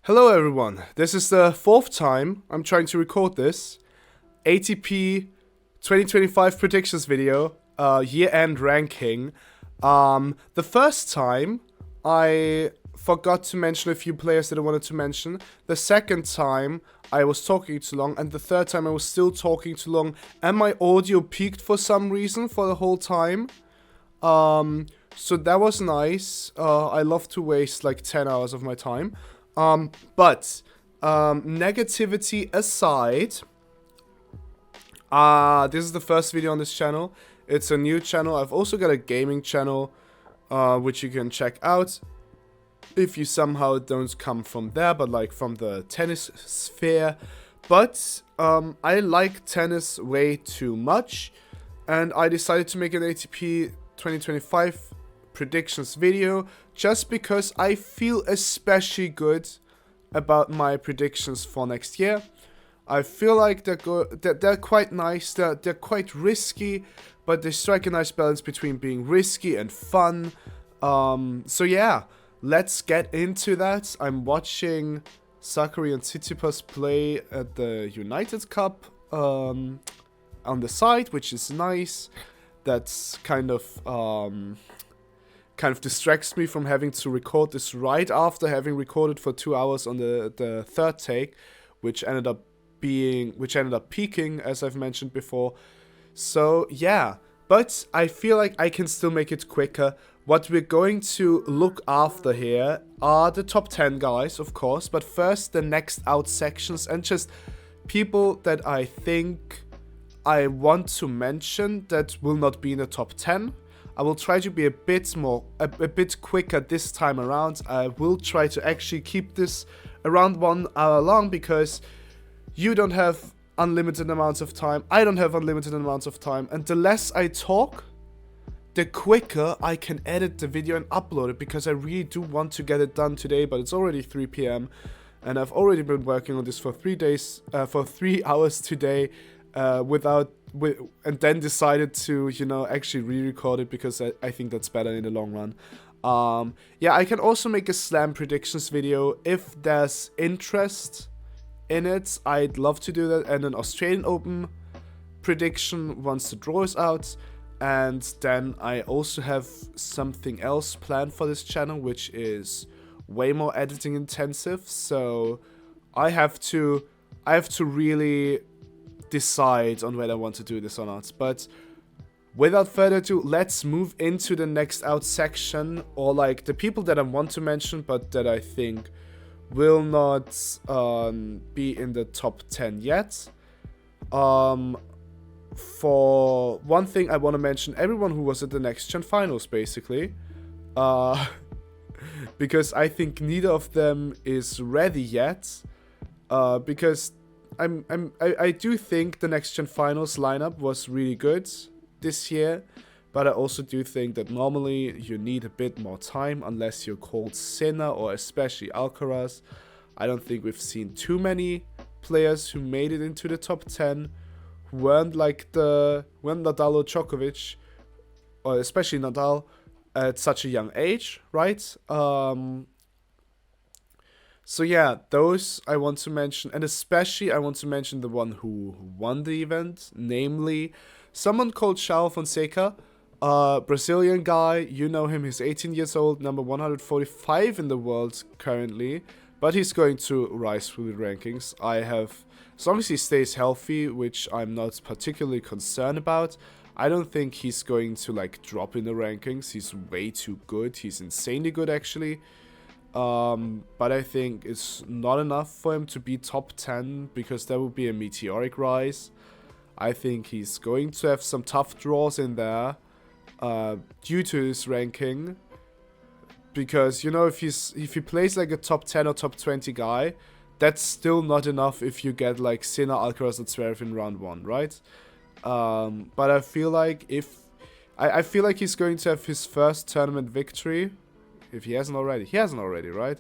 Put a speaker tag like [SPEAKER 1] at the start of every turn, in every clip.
[SPEAKER 1] Hello everyone, this is the fourth time I'm trying to record this ATP 2025 predictions video, year-end ranking. The first time I forgot to mention a few players that I wanted to mention. The second time I was talking too long, and the third time I was still talking too long, and my audio peaked for some reason for the whole time. So that was nice. I love to waste like 10 hours of my time. But negativity aside, this is the first video on this channel. It's a new channel. I've also got a gaming channel, which you can check out if you somehow don't come from there, but like from the tennis sphere. But I like tennis way too much, and I decided to make an ATP 2025 predictions video just because I feel especially good about my predictions for next year. I feel like they're quite nice, they're quite risky, but they strike a nice balance between being risky and fun. So yeah, let's get into that. I'm watching Sakkari and Tsitsipas play at the United Cup on the side, which is nice. That's kind of distracts me from having to record this right after having recorded for 2 hours on the third take, which ended up peaking, as I've mentioned before. So yeah, but I feel like I can still make it quicker. What we're going to look after here are the top 10 guys, of course, but first the next out sections and just people that I think I want to mention that will not be in the top 10. I will try to be a bit quicker this time around. I will try to actually keep this around 1 hour long because you don't have unlimited amounts of time. I don't have unlimited amounts of time. And the less I talk, the quicker I can edit the video and upload it, because I really do want to get it done today, but it's already 3 p.m. and I've already been working on this for 3 hours today, and then decided to, actually re-record it because I think that's better in the long run. Yeah, I can also make a slam predictions video if there's interest in it. I'd love to do that, and an Australian Open prediction once the draw is out. And then I also have something else planned for this channel, which is way more editing intensive. So I have to really decide on whether I want to do this or not. But without further ado, let's move into the next out section, or like the people that I want to mention but that I think will not be in the top 10 yet. For one thing, I want to mention everyone who was at the next gen finals, basically, because I think neither of them is ready yet, because I do think the next gen finals lineup was really good this year, but I also do think that normally you need a bit more time unless you're called Sinner or especially Alcaraz. I don't think we've seen too many players who made it into the top 10 who weren't Nadal or Djokovic, or especially Nadal, at such a young age, right? So yeah, those I want to mention, and especially I want to mention the one who won the event, namely someone called Fonseca, Brazilian guy. You know him, he's 18 years old, number 145 in the world currently, but he's going to rise through the rankings. As long as he stays healthy, which I'm not particularly concerned about, I don't think he's going to like drop in the rankings. He's way too good. He's insanely good, actually. But I think it's not enough for him to be top 10, because that would be a meteoric rise. I think he's going to have some tough draws in there due to his ranking, because if he plays like a top 10 or top 20 guy, that's still not enough if you get like Sinner, Alcaraz, and Zverev in round 1, right? But I feel like I feel like he's going to have his first tournament victory. If he hasn't already. He hasn't already, right?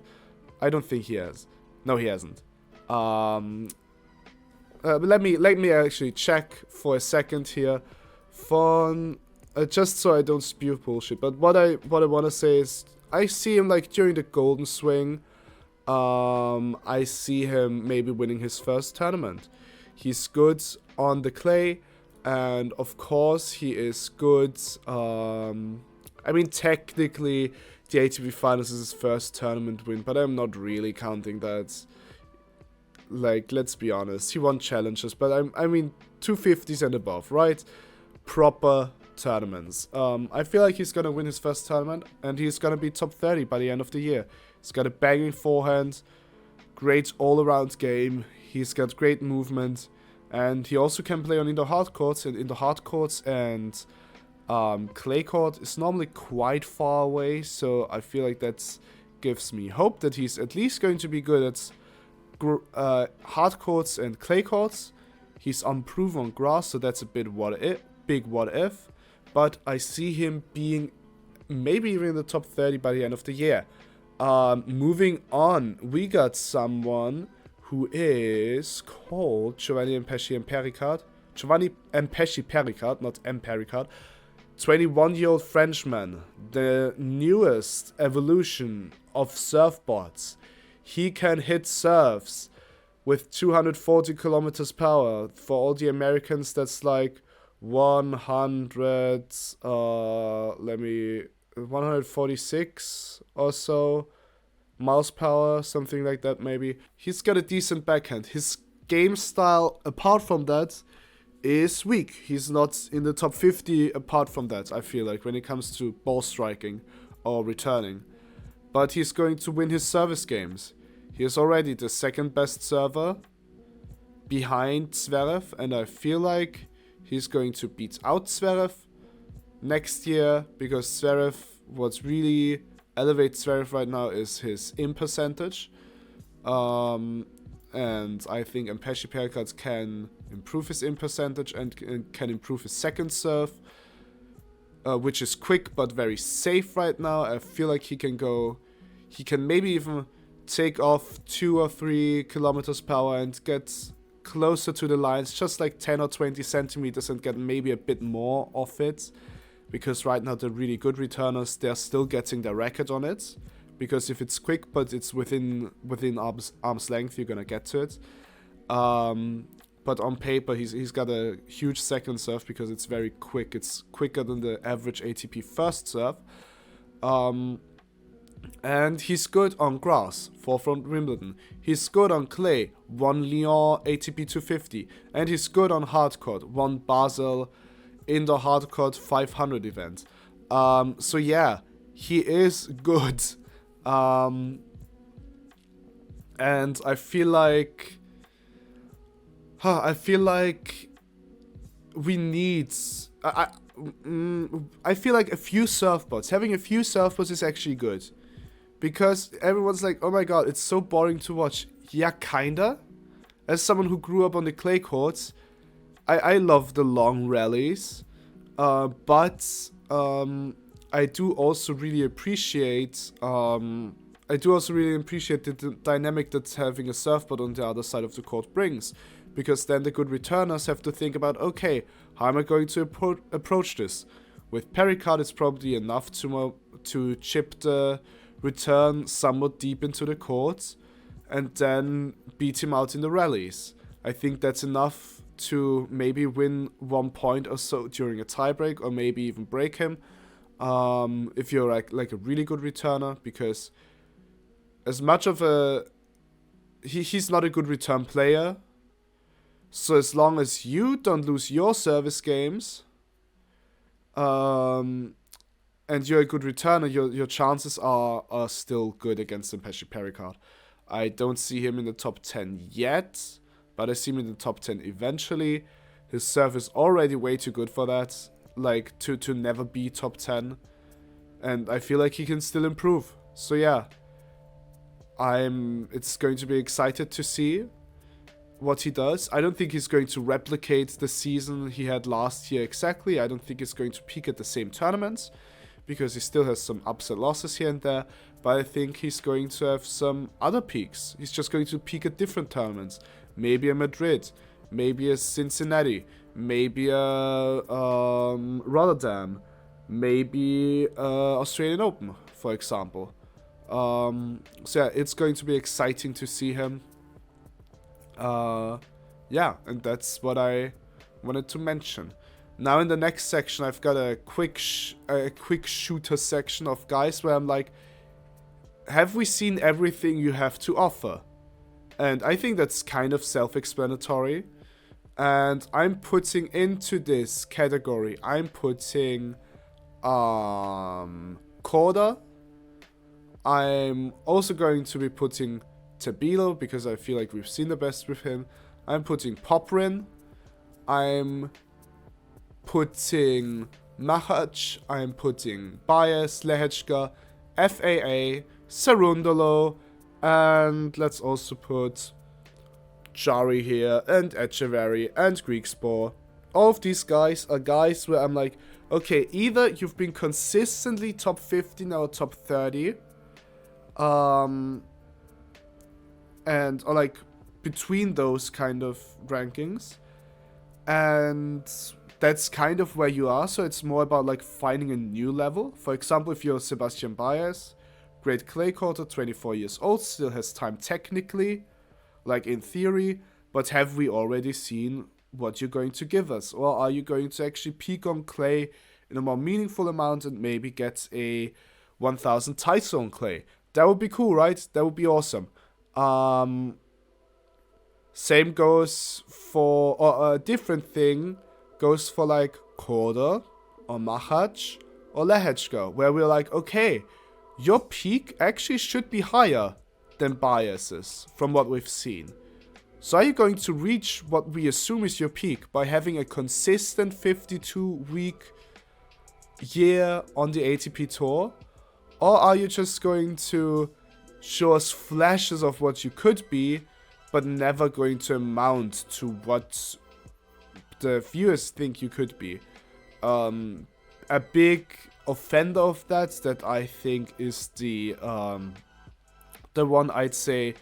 [SPEAKER 1] I don't think he has. No, he hasn't. Let me actually check for a second here. Just so I don't spew bullshit. But what I want to say is, I see him like during the golden swing. I see him maybe winning his first tournament. He's good on the clay, and of course he is good. I mean, technically, the ATP Finals is his first tournament win, but I'm not really counting that. Like, let's be honest, he won challenges, but I mean, 250s and above, right? Proper tournaments. I feel like he's gonna win his first tournament, and he's gonna be top 30 by the end of the year. He's got a banging forehand, great all-around game. He's got great movement, and he also can play on indoor hard courts. And indoor hard courts and clay court is normally quite far away, so I feel like that gives me hope that he's at least going to be good at hard courts and clay courts. He's unproven on grass, so that's a big what if. But I see him being maybe even in the top 30 by the end of the year. Moving on, we got someone who is called Giovanni Pericard. Giovanni Pericard, not Pericard. 21-year-old Frenchman, the newest evolution of surfboards. He can hit serves with 240 kilometers per hour. For all the Americans, that's like 146 or so miles per hour, something like that maybe. He's got a decent backhand. His game style, apart from that, is weak. He's not in the top 50 apart from that, I feel like, when it comes to ball striking or returning. But he's going to win his service games. He is already the second best server behind Zverev, and I feel like he's going to beat out Zverev next year, because Zverev, what's really elevates Zverev right now is his in percentage. And I think Pericard can improve his in percentage and can improve his second serve, which is quick but very safe right now. I feel like he can maybe even take off 2 or 3 kilometers per hour and get closer to the lines, just like 10 or 20 centimeters, and get maybe a bit more of it. Because right now the really good returners, they're still getting their record on it. Because if it's quick but it's within arm's length, you're gonna get to it. But on paper, he's got a huge second serve because it's very quick. It's quicker than the average ATP first serve. And he's good on grass, 4th from Wimbledon. He's good on clay, 1 Lyon ATP 250. And he's good on hardcourt, 1 Basel indoor hardcourt 500 event. So yeah, he is good. And I feel like we need. I feel like a few surfboards. Having a few surfboards is actually good. Because everyone's like, oh my god, it's so boring to watch. Yeah, kinda. As someone who grew up on the clay courts, I love the long rallies. But I do also really appreciate the dynamic that having a surfboard on the other side of the court brings. Because then the good returners have to think about, okay, how am I going to approach this? With Pericard, it's probably enough to chip the return somewhat deep into the court and then beat him out in the rallies. I think that's enough to maybe win 1 point or so during a tiebreak, or maybe even break him if you're like a really good returner, because as much of he's not a good return player, so as long as you don't lose your service games and you're a good returner, your chances are still good against Pericard. I don't see him in the top 10 yet, but I see him in the top 10 eventually. His serve is already way too good for that, like to never be top 10. And I feel like he can still improve. So yeah, it's going to be excited to see what he does. I don't think he's going to replicate the season he had last year exactly. I don't think he's going to peak at the same tournaments, because he still has some ups and losses here and there, but I think he's going to have some other peaks. He's just going to peak at different tournaments. Maybe a Madrid, maybe a Cincinnati, maybe a Rotterdam, maybe Australian Open, for example. So yeah, it's going to be exciting to see him. Yeah, and that's what I wanted to mention. Now in the next section, I've got a quick shooter section of guys where I'm like, have we seen everything you have to offer? And I think that's kind of self-explanatory. And I'm putting into this category, I'm putting Korda. I'm also going to be putting Tabilo because I feel like we've seen the best with him. I'm putting Poprin. I'm putting Machac. I'm putting Bias, Lehechka, FAA, Sarundolo, and let's also put Jari here, and Echeverry, and Griekspoor. All of these guys are guys where I'm like, okay, either you've been consistently top 15 or top 30, and or like between those kind of rankings, and that's kind of where you are. So it's more about like finding a new level. For example, if you're Sebastian Baez, great clay courter, 24 years old, still has time technically, like in theory, but have we already seen what you're going to give us? Or are you going to actually peak on clay in a more meaningful amount and maybe get a 1000 title on clay? That would be cool, right? That would be awesome. Same goes for, or a different thing goes for like Korda or Machac or Lehechka, where we're like, okay, your peak actually should be higher than Bias's from what we've seen. So are you going to reach what we assume is your peak by having a consistent 52-week year on the ATP Tour? Or are you just going to show us flashes of what you could be, but never going to amount to what the viewers think you could be? A big offender of that I think is the one I'd say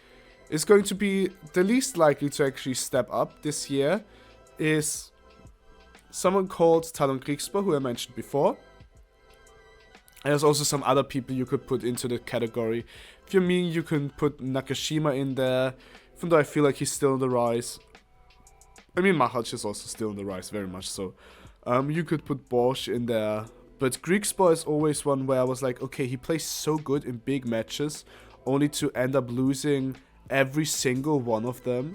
[SPEAKER 1] is going to be the least likely to actually step up this year is someone called Talon Griekspoor, who I mentioned before. And there's also some other people you could put into the category. If you mean, you can put Nakashima in there, even though I feel like he's still on the rise. I mean, Machac is also still on the rise, very much so. You could put Borsch in there. But Griekspoor is always one where I was like, okay, he plays so good in big matches, only to end up losing every single one of them.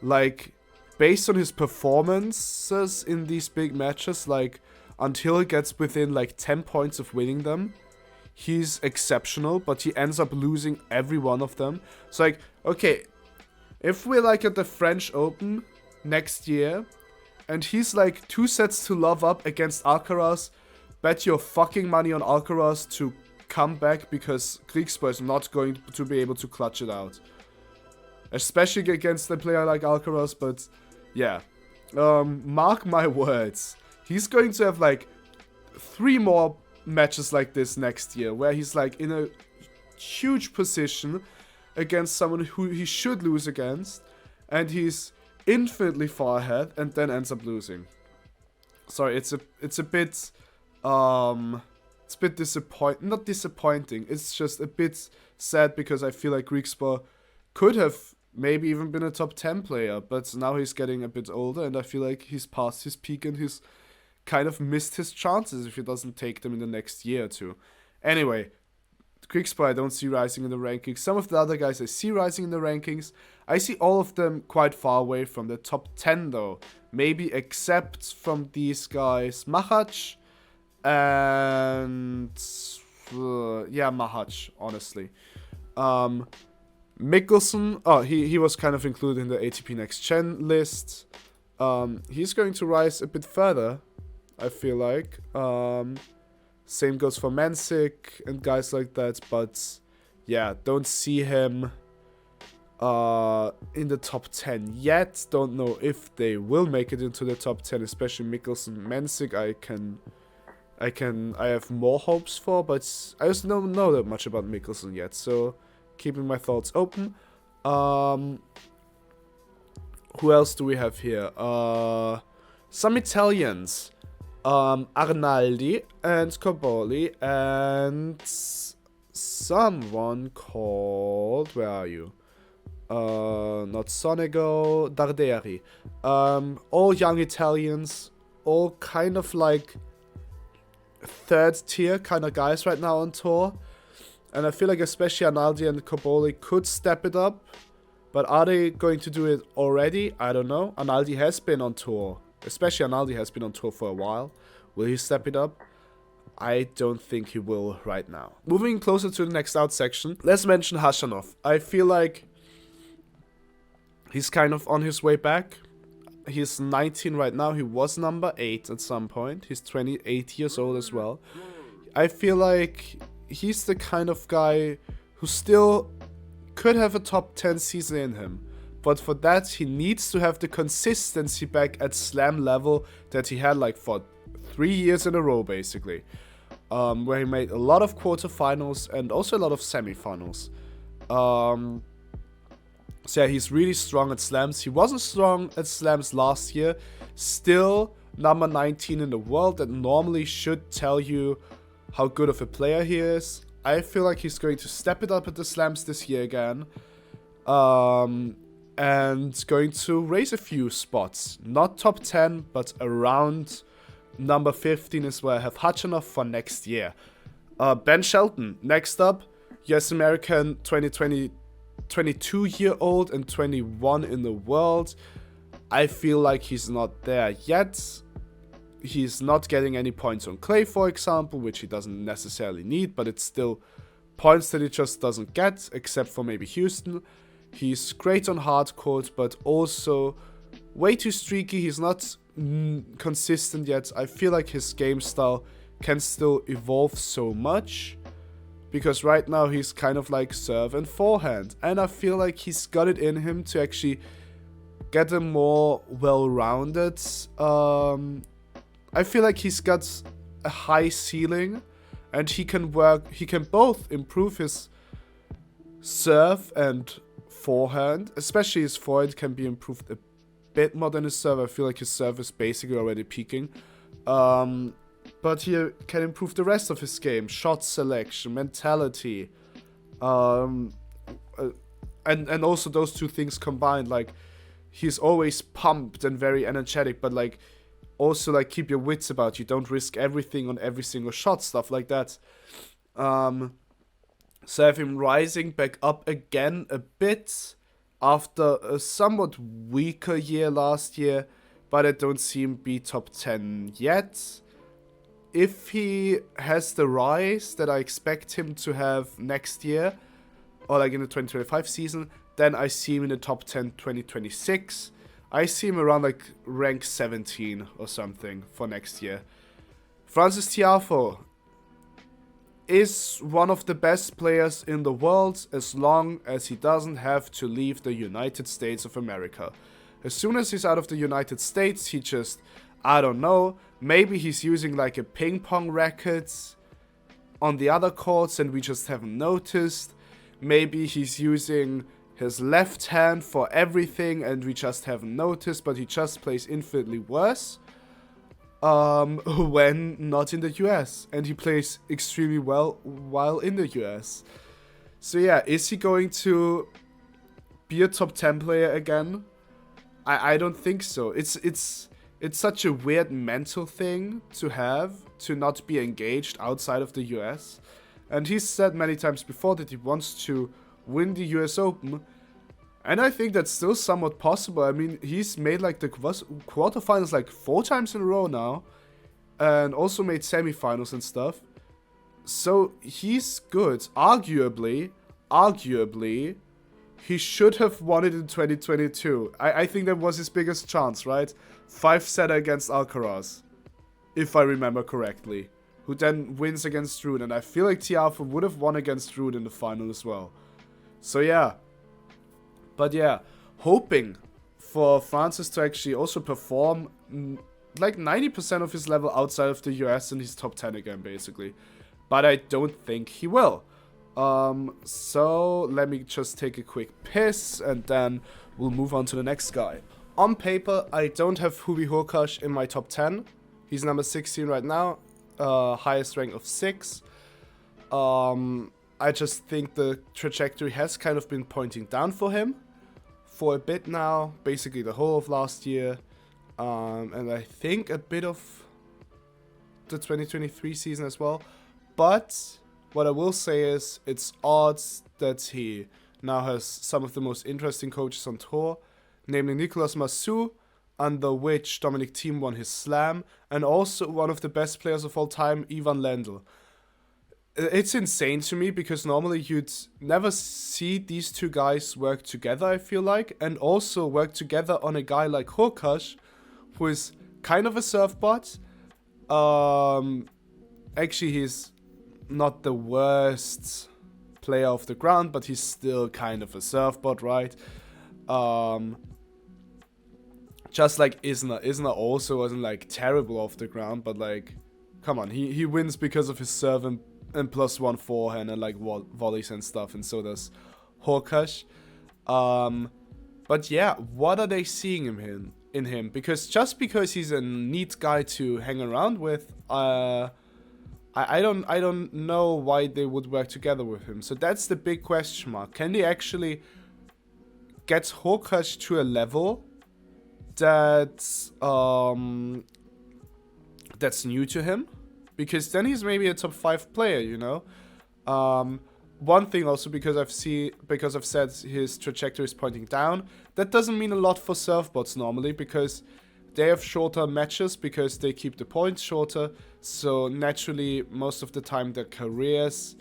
[SPEAKER 1] Like, based on his performances in these big matches, like, until he gets within like 10 points of winning them, he's exceptional, but he ends up losing every one of them. So like, okay, if we're like at the French Open next year, and he's like 2 sets to love up against Alcaraz, bet your fucking money on Alcaraz to come back, because Griekspoor is not going to be able to clutch it out. Especially against a player like Alcaraz, but yeah. Mark my words. He's going to have like 3 more matches like this next year, where he's like in a huge position against someone who he should lose against, and he's infinitely far ahead, and then ends up losing. Sorry, it's a bit not disappointing. It's just a bit sad, because I feel like Griekspoor could have maybe even been a top 10 player, but now he's getting a bit older, and I feel like he's past his peak and he's kind of missed his chances if he doesn't take them in the next year or two. Anyway, Griekspoor I don't see rising in the rankings. Some of the other guys I see rising in the rankings. I see all of them quite far away from the top 10 though. Maybe except from these guys, Machac and Machac, honestly. Mickelson, he was kind of included in the ATP Next Gen list. He's going to rise a bit further, I feel like. Same goes for Mansik and guys like that, but yeah, don't see him in the top 10 yet. Don't know if they will make it into the top 10, especially Mickelson. Mansik I have more hopes for, but I just don't know that much about Mickelson yet, so keeping my thoughts open. Who else do we have here? Some Italians. Arnaldi and Corboli and someone called, where are you? Not Sonego, Darderi. All young Italians, all kind of like third tier kind of guys right now on tour. And I feel like especially Analdi and Cobolli could step it up. But are they going to do it already? I don't know. Analdi has been on tour. Especially Analdi has been on tour for a while. Will he step it up? I don't think he will right now. Moving closer to the next out section, let's mention Khachanov. I feel like he's kind of on his way back. He's 19 right now. He was number 8 at some point. He's 28 years old as well. I feel like he's the kind of guy who still could have a top 10 season in him. But for that, he needs to have the consistency back at slam level that he had like for 3 years in a row, basically. Where he made a lot of quarterfinals and also a lot of semifinals. So yeah, he's really strong at slams. He wasn't strong at slams last year. Still number 19 in the world. That normally should tell you how good of a player he is. I feel like he's going to step it up at the slams this year again. And going to raise a few spots. Not top 10, but around number 15 is where I have Khachanov for next year. Ben Shelton, next up. US American 22-year-old and 21 in the world. I feel like he's not there yet. He's not getting any points on clay, for example, which he doesn't necessarily need, but it's still points that he just doesn't get, except for maybe Houston. He's great on hard court, but also way too streaky. He's not consistent yet. I feel like his game style can still evolve so much, because right now he's kind of like serve and forehand, and I feel like he's got it in him to actually get a more well-rounded I feel like he's got a high ceiling, and he can both improve his serve and forehand, especially his forehand can be improved a bit more than his serve. I feel like his serve is basically already peaking. But he can improve the rest of his game, shot selection, mentality, and also those two things combined, like he's always pumped and very energetic, but like also like keep your wits about you, don't risk everything on every single shot, stuff like that. So I have him rising back up again a bit after a somewhat weaker year last year, but I don't see him be top 10 yet. If he has the rise that I expect him to have next year, or like in the 2025 season, then I see him in the top 10 2026. I see him around like rank 17 or something for next year. Francis Tiafoe is one of the best players in the world as long as he doesn't have to leave the United States of America. As soon as he's out of the United States, he just, I don't know, maybe he's using like a ping pong racket on the other courts and we just haven't noticed. Maybe he's using his left hand for everything and we just haven't noticed, but he just plays infinitely worse when not in the US, and he plays extremely well while in the US. So yeah, is he going to be a top 10 player again? I don't think so. It's such a weird mental thing to have, to not be engaged outside of the US. And he's said many times before that he wants to win the US Open. And I think that's still somewhat possible. I mean, he's made like the quarterfinals like 4 times in a row now. And also made semifinals and stuff. So he's good. Arguably, he should have won it in 2022. I think that was his biggest chance, right? 5-setter against Alcaraz, if I remember correctly. Who then wins against Ruud. And I feel like Tiafoe would have won against Ruud in the final as well. So yeah. But yeah, hoping for Francis to actually also perform like 90% of his level outside of the US, and he's top 10 again, basically. But I don't think he will. So let me just take a quick piss, and then we'll move on to the next guy. On paper, I don't have Hubi Hurkacz in my top 10. He's number 16 right now, highest rank of 6. I just think the trajectory has kind of been pointing down for him for a bit now, basically the whole of last year, and I think a bit of the 2023 season as well. But what I will say is it's odds that he now has some of the most interesting coaches on tour, namely Nicolas Massou, under which Dominic Thiem won his slam, and also one of the best players of all time, Ivan Lendl. It's insane to me because normally you'd never see these two guys work together, I feel like, and also work together on a guy like Hurkacz, who is kind of a serve bot. Actually, he's not the worst player off the ground, but he's still kind of a serve bot, right? Just like Isner. Isner also wasn't like terrible off the ground, but like, come on, he wins because of his serve and +1 forehand and like volleys and stuff, and so does Hurkacz. But yeah, what are they seeing in him? Because just because he's a neat guy to hang around with, I don't know why they would work together with him. So that's the big question mark. Can they actually get Hurkacz to a level that's new to him? Because then he's maybe a top 5 player, you know. One thing also, because I've said his trajectory is pointing down, that doesn't mean a lot for serve bots normally, because they have shorter matches because they keep the points shorter. So naturally, most of the time their careers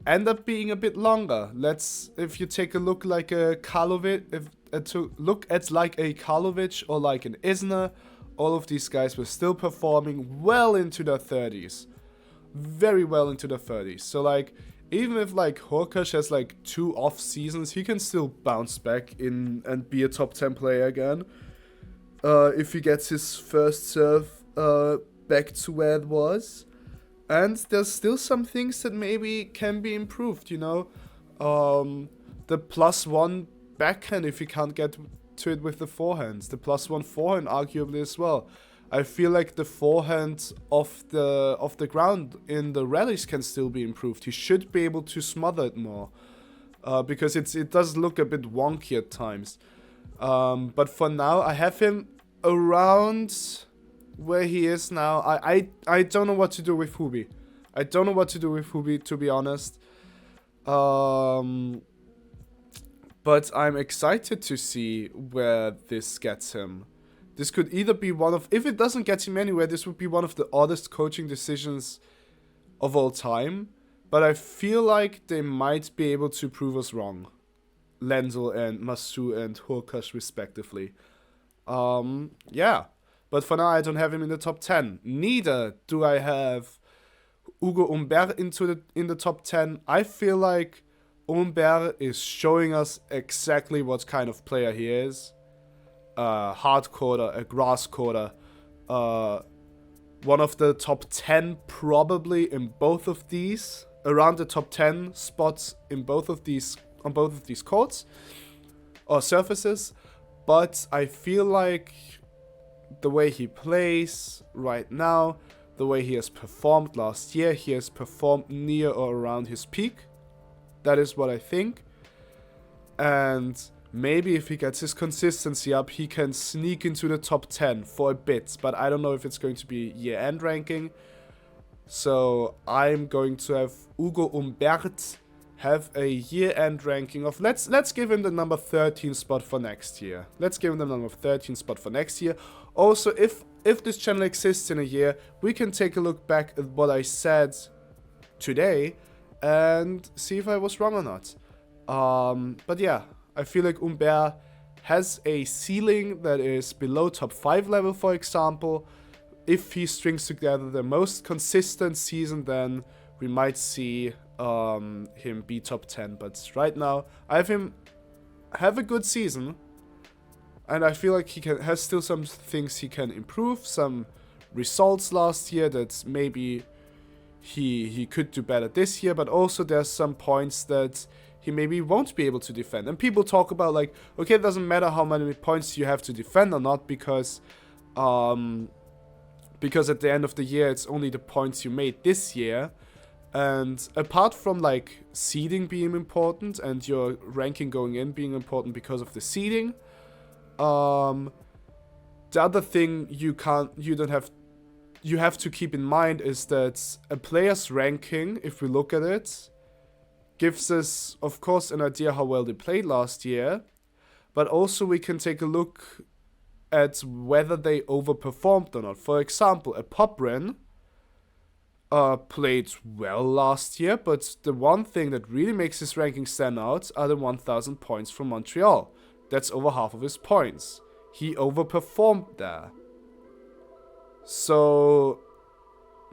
[SPEAKER 1] end up being a bit longer. If you take a look like a Karlovic, look at like a Karlovic or like an Isner, all of these guys were still performing well into their 30s. Very well into their 30s. So like, even if like Hurkacz has like 2 off seasons, he can still bounce back in and be a top 10 player again. If he gets his first serve back to where it was. And there's still some things that maybe can be improved, you know. The +1 backhand, if he can't get to it with the forehands. The +1 forehand arguably as well. I feel like the forehand off the ground in the rallies can still be improved. He should be able to smother it more. Because it does look a bit wonky at times. But for now, I have him around where he is now. I don't know what to do with Hubi. To be honest. But I'm excited to see where this gets him. This could either be if it doesn't get him anywhere, this would be one of the oddest coaching decisions of all time. But I feel like they might be able to prove us wrong. Lendl and Massou and Hurkacz respectively. Yeah. But for now, I don't have him in the top 10. Neither do I have Ugo Humbert in the top 10. I feel like Humbert is showing us exactly what kind of player he is. Hard courter, a grass courter. One of the top 10 probably in both of these. Around the top 10 spots in both of these courts or surfaces. But I feel like the way he plays right now, the way he has performed last year, he has performed near or around his peak. That is what I think. And maybe if he gets his consistency up, he can sneak into the top 10 for a bit. But I don't know if it's going to be year-end ranking. So I'm going to have Ugo Humbert have a year-end ranking of... Let's give him the number 13 spot for next year. Also, if this channel exists in a year, we can take a look back at what I said today and see if I was wrong or not. But yeah, I feel like Humbert has a ceiling that is below top 5 level, for example. If he strings together the most consistent season, then we might see him be top 10. But right now, I have him have a good season. And I feel like he has still some things he can improve. Some results last year that maybe he could do better this year. But also there's some points that he maybe won't be able to defend. And people talk about like, okay, it doesn't matter how many points you have to defend or not, because at the end of the year, it's only the points you made this year. And apart from like seeding being important and your ranking going in being important because of the seeding, the other thing you have to keep in mind is that a player's ranking, if we look at it, gives us, of course, an idea how well they played last year, but also we can take a look at whether they overperformed or not. For example, a Poprin played well last year, but the one thing that really makes his ranking stand out are the 1,000 points from Montreal. That's over half of his points. He overperformed there. So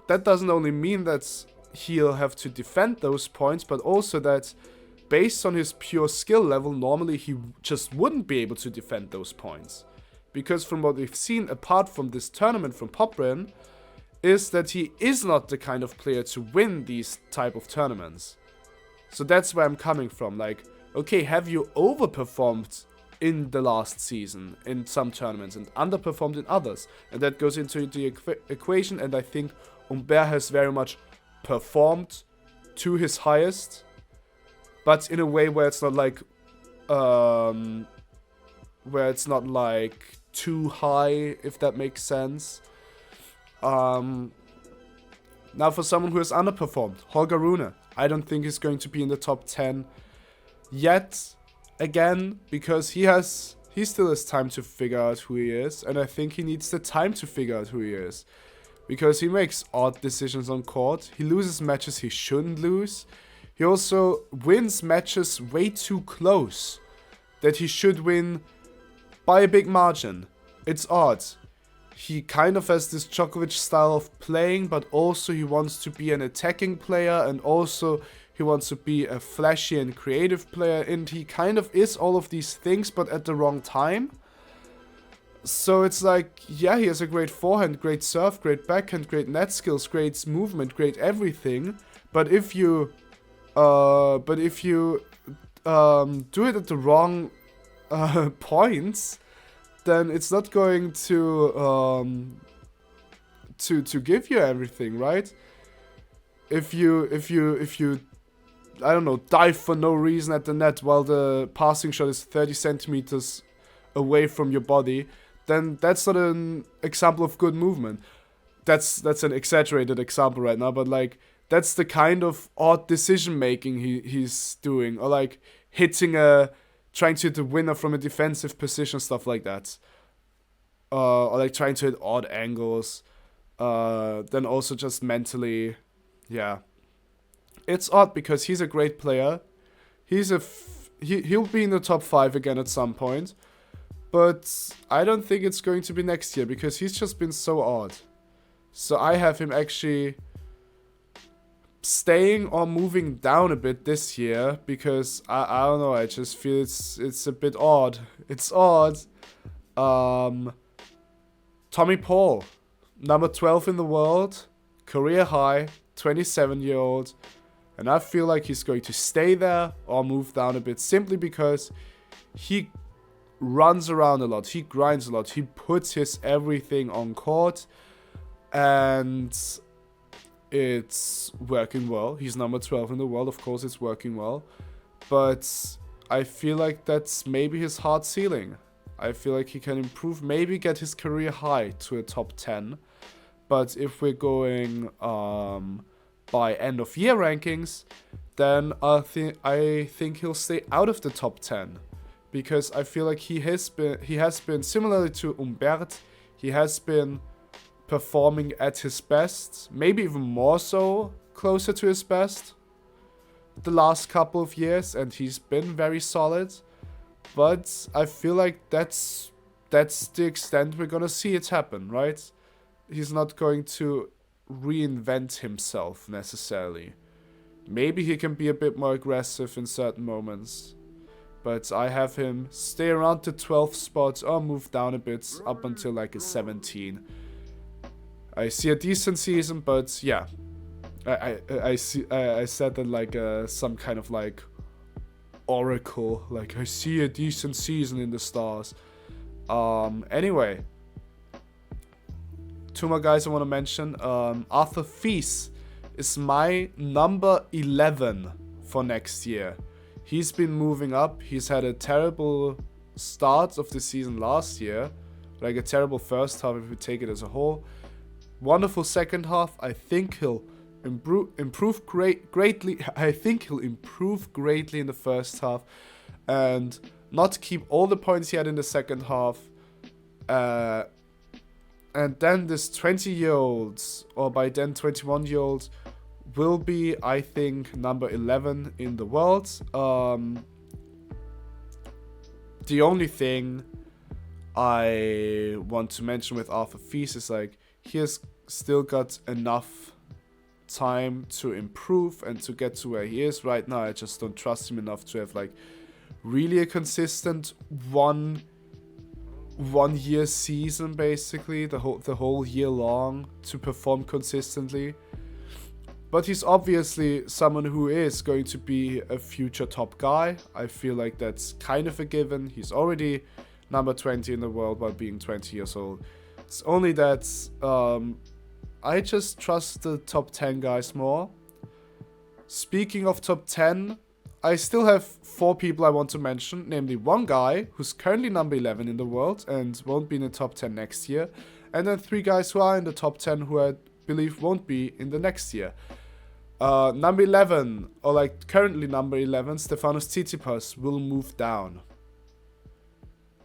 [SPEAKER 1] that doesn't only mean that he'll have to defend those points, but also that based on his pure skill level, normally he just wouldn't be able to defend those points. Because from what we've seen, apart from this tournament from Poprin, is that he is not the kind of player to win these type of tournaments. So that's where I'm coming from. Like, okay, have you overperformed in the last season in some tournaments and underperformed in others? And that goes into the equation, and I think Humbert has very much performed to his highest, but in a way where it's not like too high, if that makes sense. Now for someone who has underperformed, Holger Rune. I don't think he's going to be in the top 10 yet, again, because he still has time to figure out who he is, and I think he needs the time to figure out who he is. Because he makes odd decisions on court, he loses matches he shouldn't lose, he also wins matches way too close, that he should win by a big margin. It's odd. He kind of has this Djokovic style of playing, but also he wants to be an attacking player, and also he wants to be a flashy and creative player, and he kind of is all of these things, but at the wrong time. So it's like, yeah, he has a great forehand, great serve, great backhand, great net skills, great movement, great everything. But if you do it at the wrong points, then it's not going to give you everything, right? If you I don't know, dive for no reason at the net while the passing shot is 30 centimeters away from your body, then that's not an example of good movement. That's an exaggerated example right now, but like that's the kind of odd decision making he's doing, or like trying to hit the winner from a defensive position, stuff like that. Or like trying to hit odd angles. Then also just mentally, yeah. It's odd because he's a great player. He'll be in the top 5 again at some point. But I don't think it's going to be next year because he's just been so odd. So I have him actually staying or moving down a bit this year because I don't know, I just feel it's a bit odd. It's odd. Tommy Paul, number 12 in the world, career high, 27-year-old, and I feel like he's going to stay there or move down a bit simply because he runs around a lot, he grinds a lot, he puts his everything on court, and it's working well. He's number 12 in the world, of course it's working well, but I feel like that's maybe his hard ceiling. I feel like he can improve, maybe get his career high to a top 10, but if we're going by end of year rankings, then I think he'll stay out of the top 10. Because I feel like he has been similarly to Humbert, he has been performing at his best, maybe even more so, closer to his best, the last couple of years, and he's been very solid. But I feel like that's the extent we're gonna see it happen, right? He's not going to reinvent himself necessarily. Maybe he can be a bit more aggressive in certain moments. But I have him stay around the 12th spot or move down a bit up until like a 17. I see a decent season, but yeah. I said that like some kind of like oracle. Like I see a decent season in the stars. Anyway. 2 more guys I want to mention. Arthur Fils is my number 11 for next year. He's been moving up. He's had a terrible start of the season last year. Like a terrible first half if we take it as a whole. Wonderful second half. I think he'll improve greatly. I think he'll improve greatly in the first half. And not keep all the points he had in the second half. And then this 20-year-old, or by then 21-year-old, will be, I think, number 11 in the world. The only thing I want to mention with Arthur Fils is like, he has still got enough time to improve and to get to where he is right now. I just don't trust him enough to have like really a consistent one year season, basically the whole year long, to perform consistently. But he's obviously someone who is going to be a future top guy. I feel like that's kind of a given. He's already number 20 in the world while being 20 years old. It's only that I just trust the top 10 guys more. Speaking of top 10, I still have 4 people I want to mention, namely one guy who's currently number 11 in the world and won't be in the top 10 next year, and then 3 guys who are in the top 10 who I believe won't be in the next year. Number 11, or like currently number 11, Stefanos Tsitsipas will move down.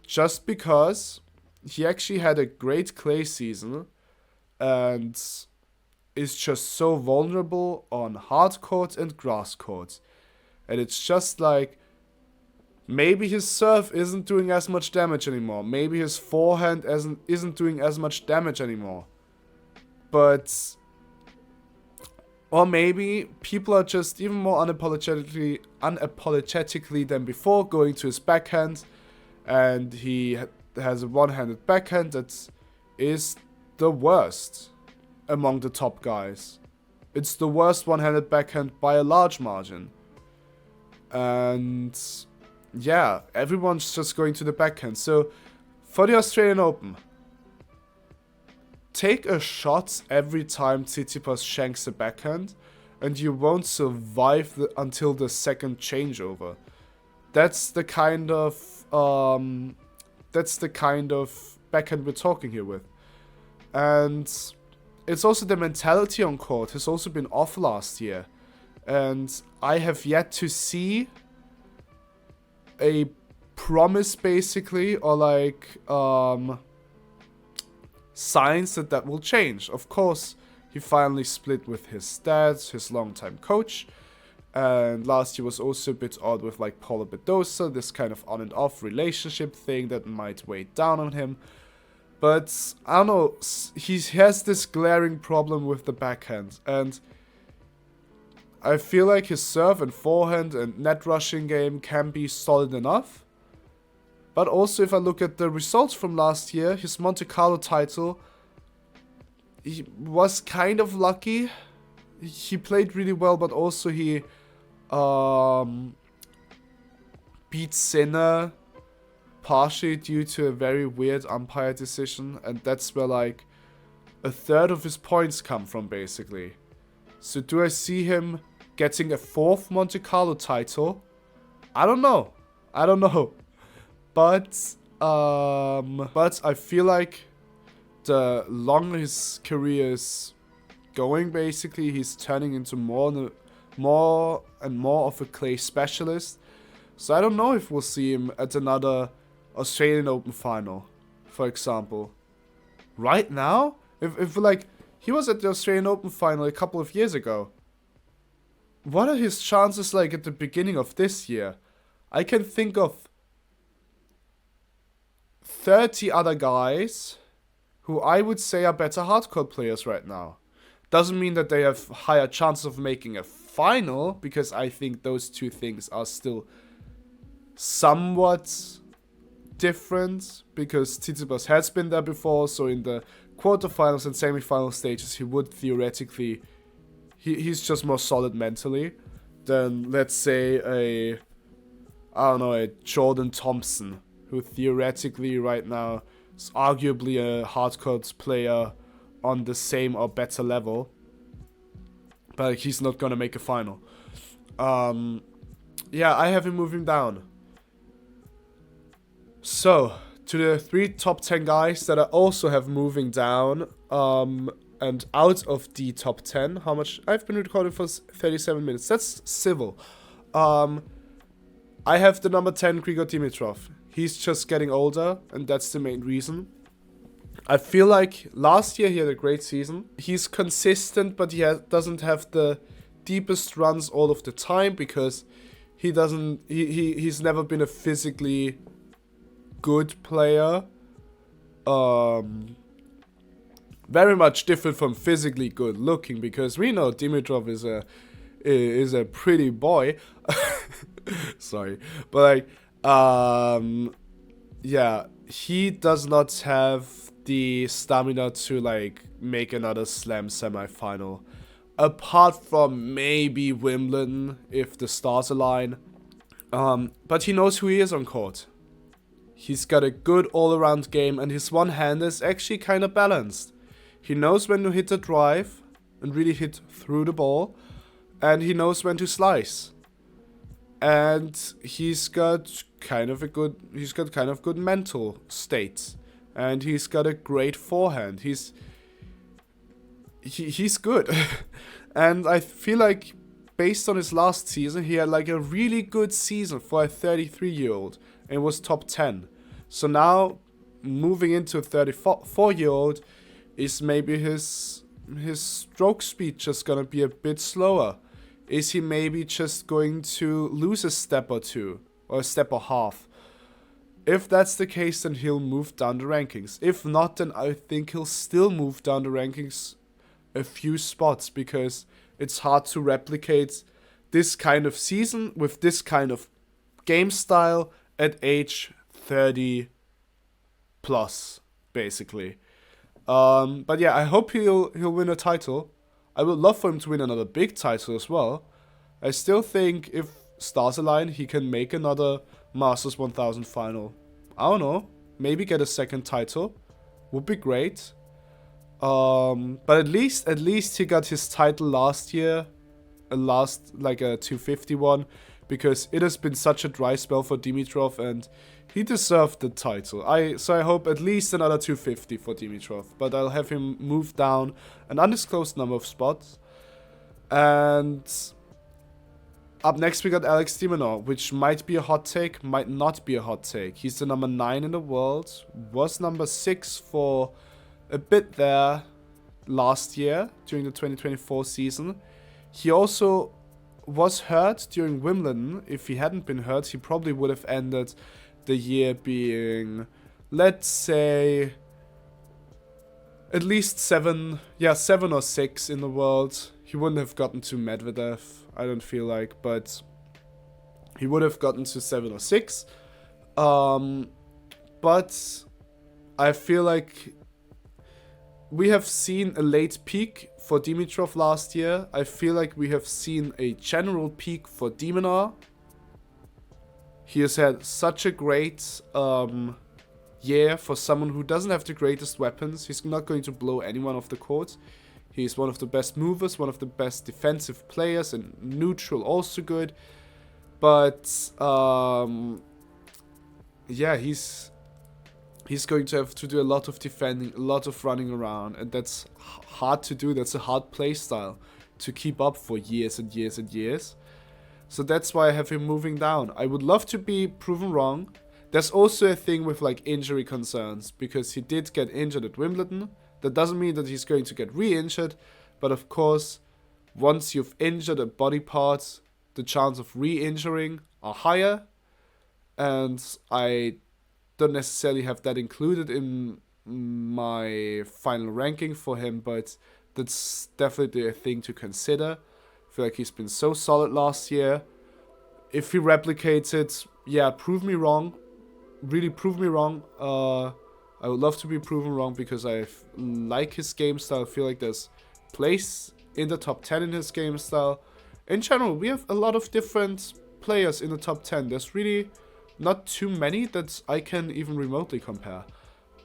[SPEAKER 1] Just because he actually had a great clay season and is just so vulnerable on hard courts and grass courts. And it's just like, maybe his serve isn't doing as much damage anymore. Maybe his forehand isn't doing as much damage anymore. But, or maybe people are just even more unapologetically than before going to his backhand. And he has a one-handed backhand that is the worst among the top guys. It's the worst one-handed backhand by a large margin. And yeah, everyone's just going to the backhand. So for the Australian Open, take a shot every time Tsitsipas shanks a backhand, and you won't survive until the second changeover. That's the kind of backhand we're talking here with. And it's also the mentality on court has also been off last year. And I have yet to see a promise, basically, or like signs that will change. Of course, he finally split with his dad, his longtime coach. And last year was also a bit odd with like Paulo Bedosa, this kind of on and off relationship thing that might weigh down on him. But I don't know, he has this glaring problem with the backhand. And I feel like his serve and forehand and net rushing game can be solid enough. But also if I look at the results from last year, his Monte Carlo title, he was kind of lucky. He played really well, but also he beat Sinner partially due to a very weird umpire decision. And that's where like a third of his points come from, basically. So do I see him getting a 4th Monte Carlo title? I don't know. But I feel like the longer his career is going, basically, he's turning into more and more of a clay specialist. So I don't know if we'll see him at another Australian Open final, for example. Right now, if like he was at the Australian Open final a couple of years ago. What are his chances like at the beginning of this year? I can think of 30 other guys who I would say are better hardcore players right now. Doesn't mean that they have higher chances of making a final, because I think those two things are still somewhat different, because Tsitsipas has been there before, so in the quarterfinals and semifinal stages he would theoretically... He's just more solid mentally than, let's say, a Jordan Thompson, who theoretically right now is arguably a hardcourt player on the same or better level. but he's not gonna make a final. Yeah, I have him moving down. So, to the 3 top 10 guys that I also have moving down, and out of the top 10, how much? I've been recording for 37 minutes. That's civil. I have the number 10, Grigor Dimitrov. He's just getting older, and that's the main reason. I feel like last year he had a great season. He's consistent, but he doesn't have the deepest runs all of the time because he's never been a physically good player. Very much different from physically good looking, because we know Dimitrov is a pretty boy. Sorry, but like yeah, he does not have the stamina to like make another slam semi-final, apart from maybe Wimbledon if the stars align. But he knows who he is on court. He's got a good all-around game, and his one hand is actually kind of balanced. He knows when to hit the drive and really hit through the ball, and he knows when to slice. And he's got kind of good mental state, and he's got a great forehand. He's good. And I feel like based on his last season, he had like a really good season for a 33-year-old and was top 10. So now moving into a 34-year-old, is maybe his stroke speed just gonna be a bit slower? Is he maybe just going to lose a step or two, or a step or half? If that's the case, then he'll move down the rankings. If not, then I think he'll still move down the rankings a few spots, because it's hard to replicate this kind of season with this kind of game style at age 30 plus, basically. But yeah, I hope he'll win a title. I would love for him to win another big title as well. I still think if stars align, he can make another Masters 1000 final. I don't know, maybe get a second title. Would be great. But at least he got his title last year, a 251, because it has been such a dry spell for Dimitrov, and he deserved the title. So I hope at least another 250 for Dimitrov, but I'll have him move down an undisclosed number of spots. And up next we got Alex de Minaur, which might be a hot take, might not be a hot take. He's the number 9 in the world, was number 6 for a bit there last year during the 2024 season. He also was hurt during Wimbledon. If he hadn't been hurt, he probably would have ended the year being, let's say, at least 7 or 6 in the world. He wouldn't have gotten to Medvedev, I don't feel like, but he would have gotten to 7 or 6. But I feel like we have seen a late peak for Dimitrov last year. I feel like we have seen a general peak for de Minaur. He has had such a great year for someone who doesn't have the greatest weapons. He's not going to blow anyone off the court. He's one of the best movers, one of the best defensive players, and neutral also good. But yeah, he's going to have to do a lot of defending, a lot of running around, and that's hard to do. That's a hard play style to keep up for years and years and years. So that's why I have him moving down. I would love to be proven wrong. There's also a thing with like injury concerns, because he did get injured at Wimbledon. That doesn't mean that he's going to get re-injured, but of course, once you've injured a body part, the chance of re-injuring are higher, and I don't necessarily have that included in my final ranking for him, but that's definitely a thing to consider. I feel like he's been so solid last year. If he replicates it, yeah, prove me wrong. Really prove me wrong. I would love to be proven wrong, because I like his game style. I feel like there's place in the top 10 in his game style. In general, we have a lot of different players in the top 10. There's really not too many that I can even remotely compare.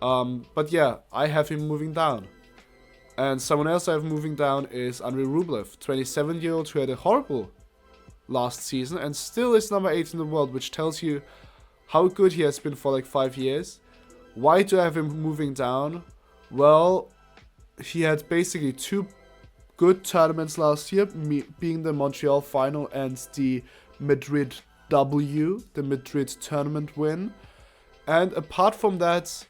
[SPEAKER 1] But yeah, I have him moving down. And someone else I have moving down is Andrei Rublev, 27-year-old who had a horrible last season and still is number 8 in the world, which tells you how good he has been for like 5 years. Why do I have him moving down? Well, he had basically 2 good tournaments last year, being the Montreal final and the Madrid W, the Madrid tournament win. And apart from that,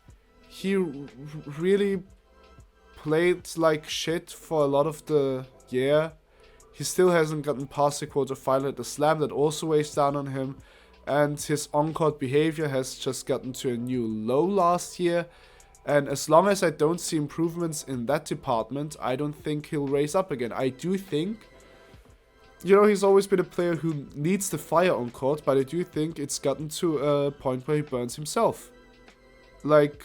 [SPEAKER 1] he really played like shit for a lot of the year. He still hasn't gotten past the quarterfinal at the Slam. That also weighs down on him. And his on-court behavior has just gotten to a new low last year. And as long as I don't see improvements in that department, I don't think he'll raise up again. I do think, you know, he's always been a player who needs the fire on court, but I do think it's gotten to a point where he burns himself. Like,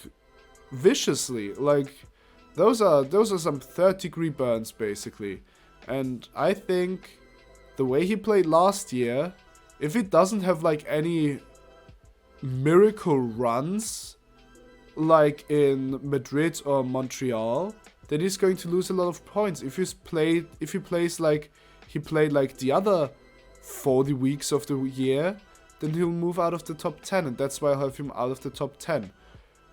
[SPEAKER 1] viciously. Like, those are some third-degree burns, basically. And I think the way he played last year, if he doesn't have, like, any miracle runs, like in Madrid or Montreal, then he's going to lose a lot of points. If he plays like he played like the other 40 weeks of the year, then he'll move out of the top 10, and that's why I'll have him out of the top 10.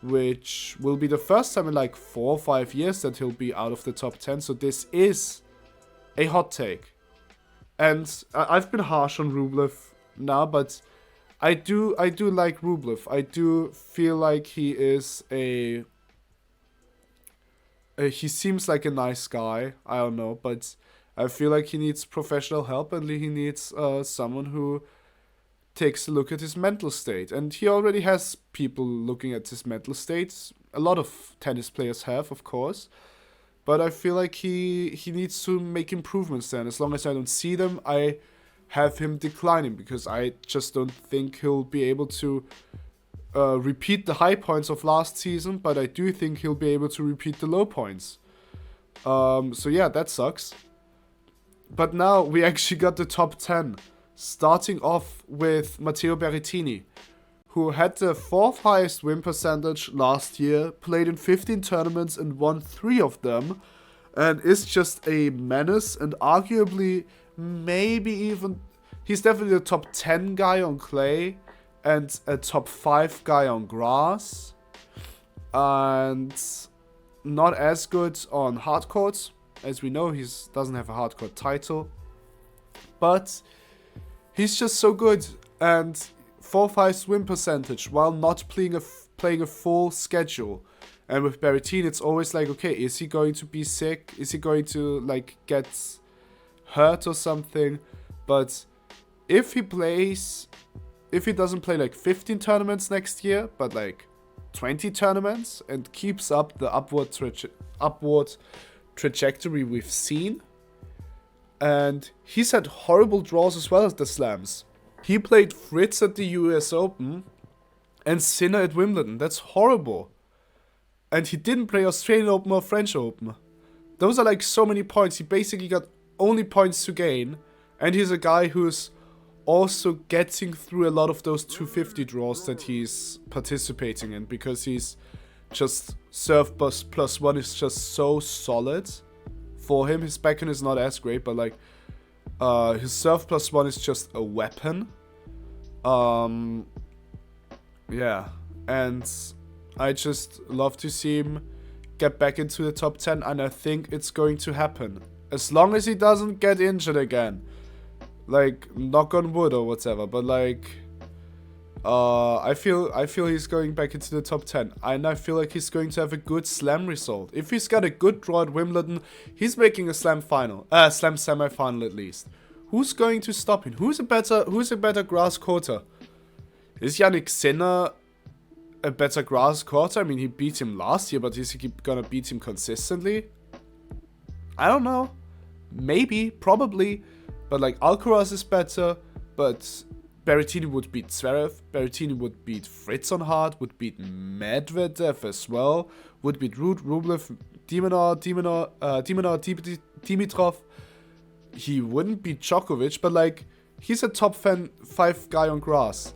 [SPEAKER 1] Which will be the first time in like 4 or 5 years that he'll be out of the top 10, so this is a hot take. And I've been harsh on Rublev now, but I do like Rublev. I do feel like he is he seems like a nice guy. I don't know, but I feel like he needs professional help, and he needs someone who takes a look at his mental state. And he already has people looking at his mental state. A lot of tennis players have, of course. But I feel like he needs to make improvements there. And as long as I don't see them, I have him declining, because I just don't think he'll be able to repeat the high points of last season, but I do think he'll be able to repeat the low points. So yeah, that sucks. But now we actually got the top 10, starting off with Matteo Berrettini, who had the 4th highest win percentage last year, played in 15 tournaments and won 3 of them, and is just a menace, and arguably maybe even, he's definitely a top 10 guy on clay and a top 5 guy on grass, and not as good on hard courts. As we know, he doesn't have a hard court title, but he's just so good. And 4th highest win percentage while not playing a full schedule. And with Berrettini, it's always like, okay, is he going to be sick? Is he going to like get hurt or something? But if he doesn't play like 15 tournaments next year, but like 20 tournaments, and keeps up the upward trajectory we've seen, and he's had horrible draws as well as the slams. He played Fritz at the US Open and Sinner at Wimbledon. That's horrible. And he didn't play Australian Open or French Open. Those are like so many points. He basically got only points to gain. And he's a guy who's also getting through a lot of those 250 draws that he's participating in, because he's just serve plus 1 is just so solid for him. His backhand is not as great, but like his serve plus 1 is just a weapon. Yeah, and I just love to see him get back into the top 10, and I think it's going to happen. As long as he doesn't get injured again. Like, knock on wood or whatever, but like, I feel he's going back into the top 10, and I feel like he's going to have a good slam result. If he's got a good draw at Wimbledon, he's making a slam semi-final at least. Who's going to stop him? Who's a better grass courter? Is Jannik Sinner a better grass courter? I mean, he beat him last year, but is he gonna beat him consistently? I don't know. Maybe, probably. But like, Alcaraz is better, but Berrettini would beat Zverev, Berrettini would beat Fritz on hard, would beat Medvedev as well, would beat Ruud, Rublev, Dimitrov. He wouldn't beat Djokovic, but like, he's a top 5 guy on grass.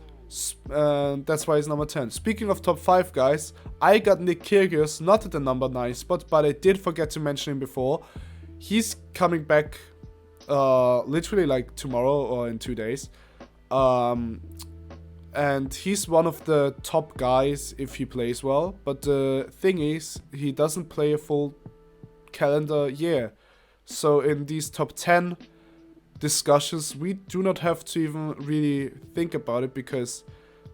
[SPEAKER 1] That's why he's number 10. Speaking of top 5 guys, I got Nick Kyrgios not at the number 9 spot, but I did forget to mention him before. He's coming back literally like tomorrow or in 2 days. And he's one of the top guys if he plays well. But the thing is, he doesn't play a full calendar year. So in these top 10 discussions, we do not have to even really think about it, because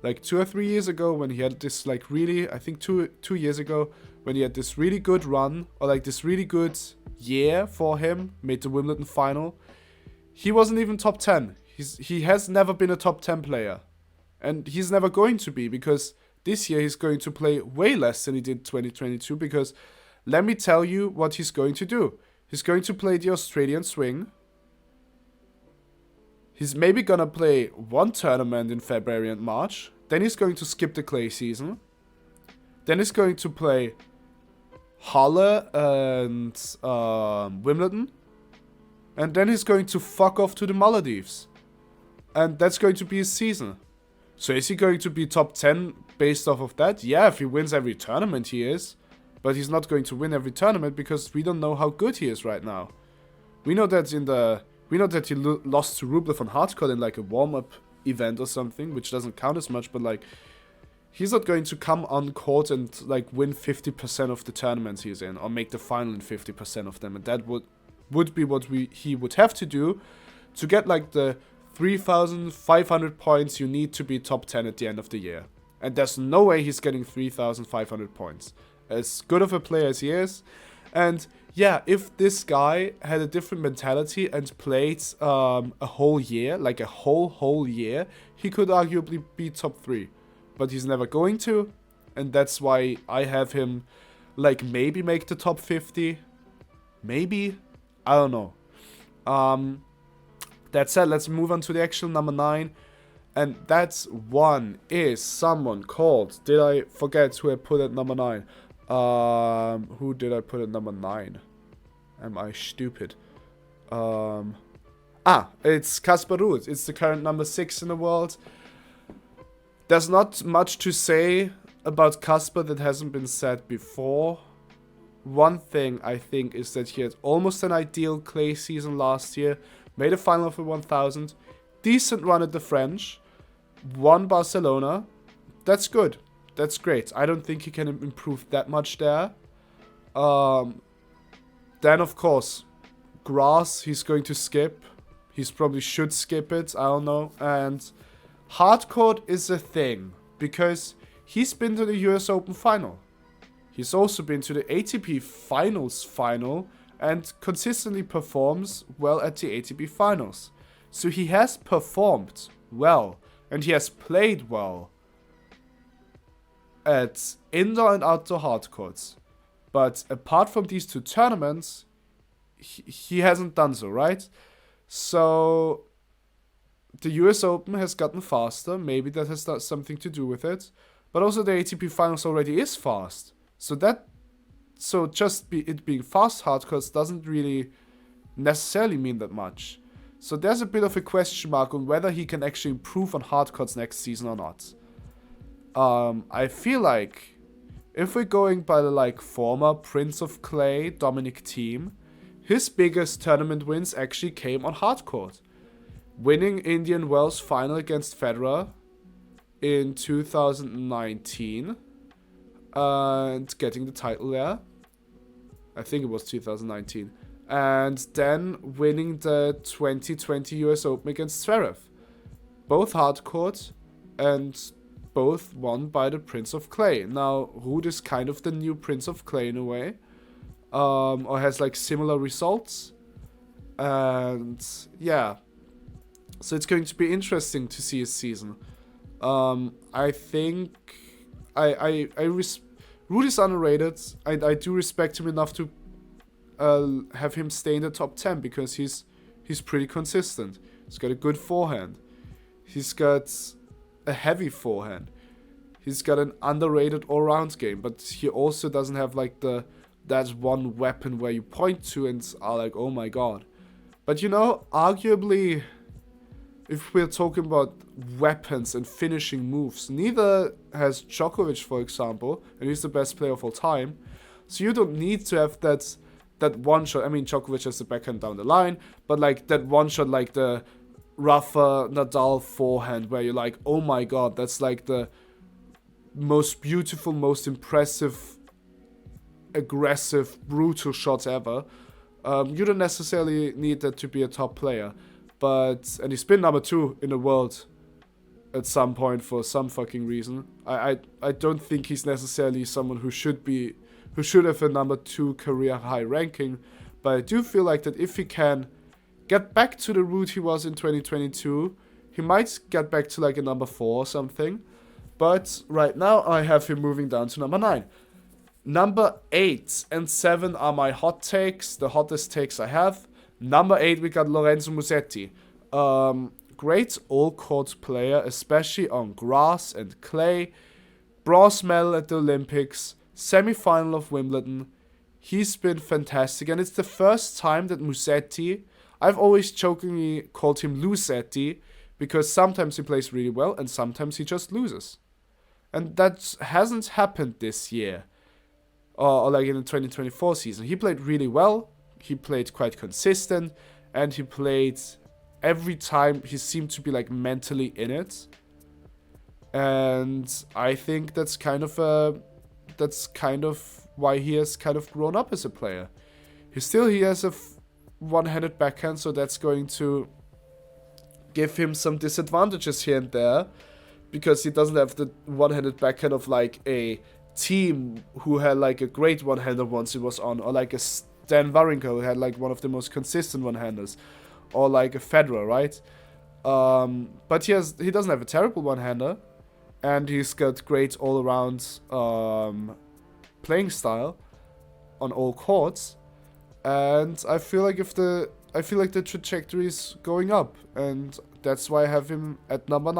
[SPEAKER 1] like 2 or 3 years ago when he had this like really, I think two years ago, when he had this really good run, or like this really good year for him, made the Wimbledon final, he wasn't even top 10. He has never been a top 10 player. And he's never going to be, because this year he's going to play way less than he did 2022, because let me tell you what he's going to do. He's going to play the Australian swing. He's maybe gonna play one tournament in February and March. Then he's going to skip the clay season. Then he's going to play Halle and Wimbledon. And then he's going to fuck off to the Maldives. And that's going to be his season. So is he going to be top 10 based off of that? Yeah, if he wins every tournament he is. But he's not going to win every tournament because we don't know how good he is right now. We know that he lost to Rublev on hardcourt in like a warm-up event or something, which doesn't count as much, but like he's not going to come on court and like win 50% of the tournaments he's in, or make the final in 50% of them. And that would be what he would have to do to get like the 3,500 points you need to be top 10 at the end of the year. And there's no way he's getting 3,500 points. As good of a player as he is. And yeah, if this guy had a different mentality and played a whole year, like a whole year, he could arguably be top 3. But he's never going to. And that's why I have him like maybe make the top 50. Maybe. I don't know. That said, let's move on to the actual number 9. And that one is someone called... Did I forget who I put at number 9? Who did I put at number 9? Am I stupid? It's Casper Ruud. It's the current number 6 in the world. There's not much to say about Casper that hasn't been said before. One thing I think is that he had almost an ideal clay season last year. Made a final of the 1000. Decent run at the French. Won Barcelona. That's good. That's great. I don't think he can improve that much there. Then, of course, grass, he's going to skip. He probably should skip it. I don't know. And hardcourt is a thing, because he's been to the US Open final. He's also been to the ATP Finals final and consistently performs well at the ATP Finals. So he has performed well, and he has played well at indoor and outdoor hardcourts. But apart from these 2 tournaments, he hasn't done so, right? So the US Open has gotten faster. Maybe that has something to do with it. But also the ATP Finals already is fast. So just it being fast hardcourts doesn't really necessarily mean that much. So there's a bit of a question mark on whether he can actually improve on hardcourts next season or not. I feel like if we're going by the like former Prince of Clay Dominic Thiem, his biggest tournament wins actually came on hardcourt. Winning Indian Wells final against Federer in 2019 and getting the title there. I think it was 2019. And then winning the 2020 US Open against Zverev. Both hardcourt and both won by the Prince of Clay. Now, Ruud is kind of the new Prince of Clay in a way. Or has like similar results. And yeah. So it's going to be interesting to see his season. I think Ruud is underrated. I do respect him enough to have him stay in the top 10 because he's pretty consistent. He's got a good forehand. He's got a heavy forehand. He's got an underrated all-round game, but he also doesn't have like that one weapon where you point to and are like, oh my god. But you know, arguably if we're talking about weapons and finishing moves, neither has Djokovic, for example, and he's the best player of all time. So you don't need to have that one shot. I mean, Djokovic has the backhand down the line, but like that one shot, like the Rafa Nadal forehand, where you're like, oh my god, that's like the most beautiful, most impressive, aggressive, brutal shot ever. You don't necessarily need that to be a top player. And he's been number 2 in the world at some point for some fucking reason. I don't think he's necessarily someone who should have a number 2 career high ranking, but I do feel like that if he can get back to the Ruud he was in 2022, he might get back to like a number 4 or something. But right now I have him moving down to number 9. Number 8 and 7 are my hot takes, the hottest takes I have. Number 8, we got Lorenzo Musetti. Great all-court player, especially on grass and clay. Bronze medal at the Olympics, semi-final of Wimbledon. He's been fantastic, and it's the first time that Musetti, I've always jokingly called him Lusetti, because sometimes he plays really well and sometimes he just loses. And that hasn't happened this year, or like in the 2024 season. He played really well. He played quite consistent, and he played every time. He seemed to be like mentally in it, and I think that's kind of why he has kind of grown up as a player. He has a one-handed backhand, so that's going to give him some disadvantages here and there, because he doesn't have the one-handed backhand of like a team who had like a great one-hander once it was on, or like a Dan Wawrinka, who had like one of the most consistent one-handers, or like a Federer, right? But he doesn't have a terrible one-hander, and he's got great all-around playing style on all courts, and I feel like the trajectory is going up, and that's why I have him at number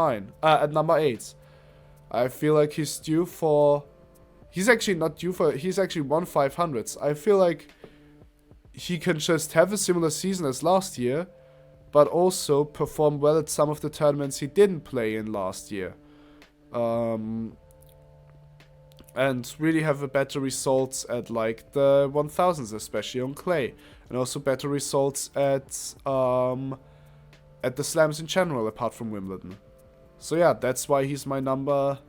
[SPEAKER 1] 8. I feel like he's actually not due for. He's actually won 500s. I feel like he can just have a similar season as last year, but also perform well at some of the tournaments he didn't play in last year. And really have a better results at like the 1000s, especially on clay. And also better results at the slams in general, apart from Wimbledon. So yeah, that's why he's my number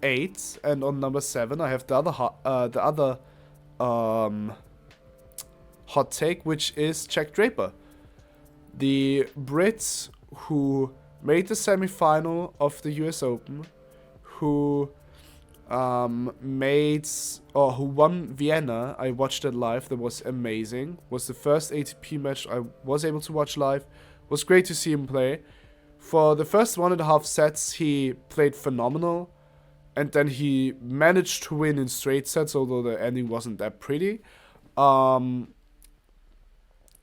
[SPEAKER 1] 8. And on number 7, I have the other hot take, which is Jack Draper. The Brit who made the semi-final of the US Open, who won Vienna. I watched it live. That was amazing. Was the first ATP match I was able to watch live. Was great to see him play. For the first 1.5 sets, he played phenomenal, and then he managed to win in straight sets, although the ending wasn't that pretty.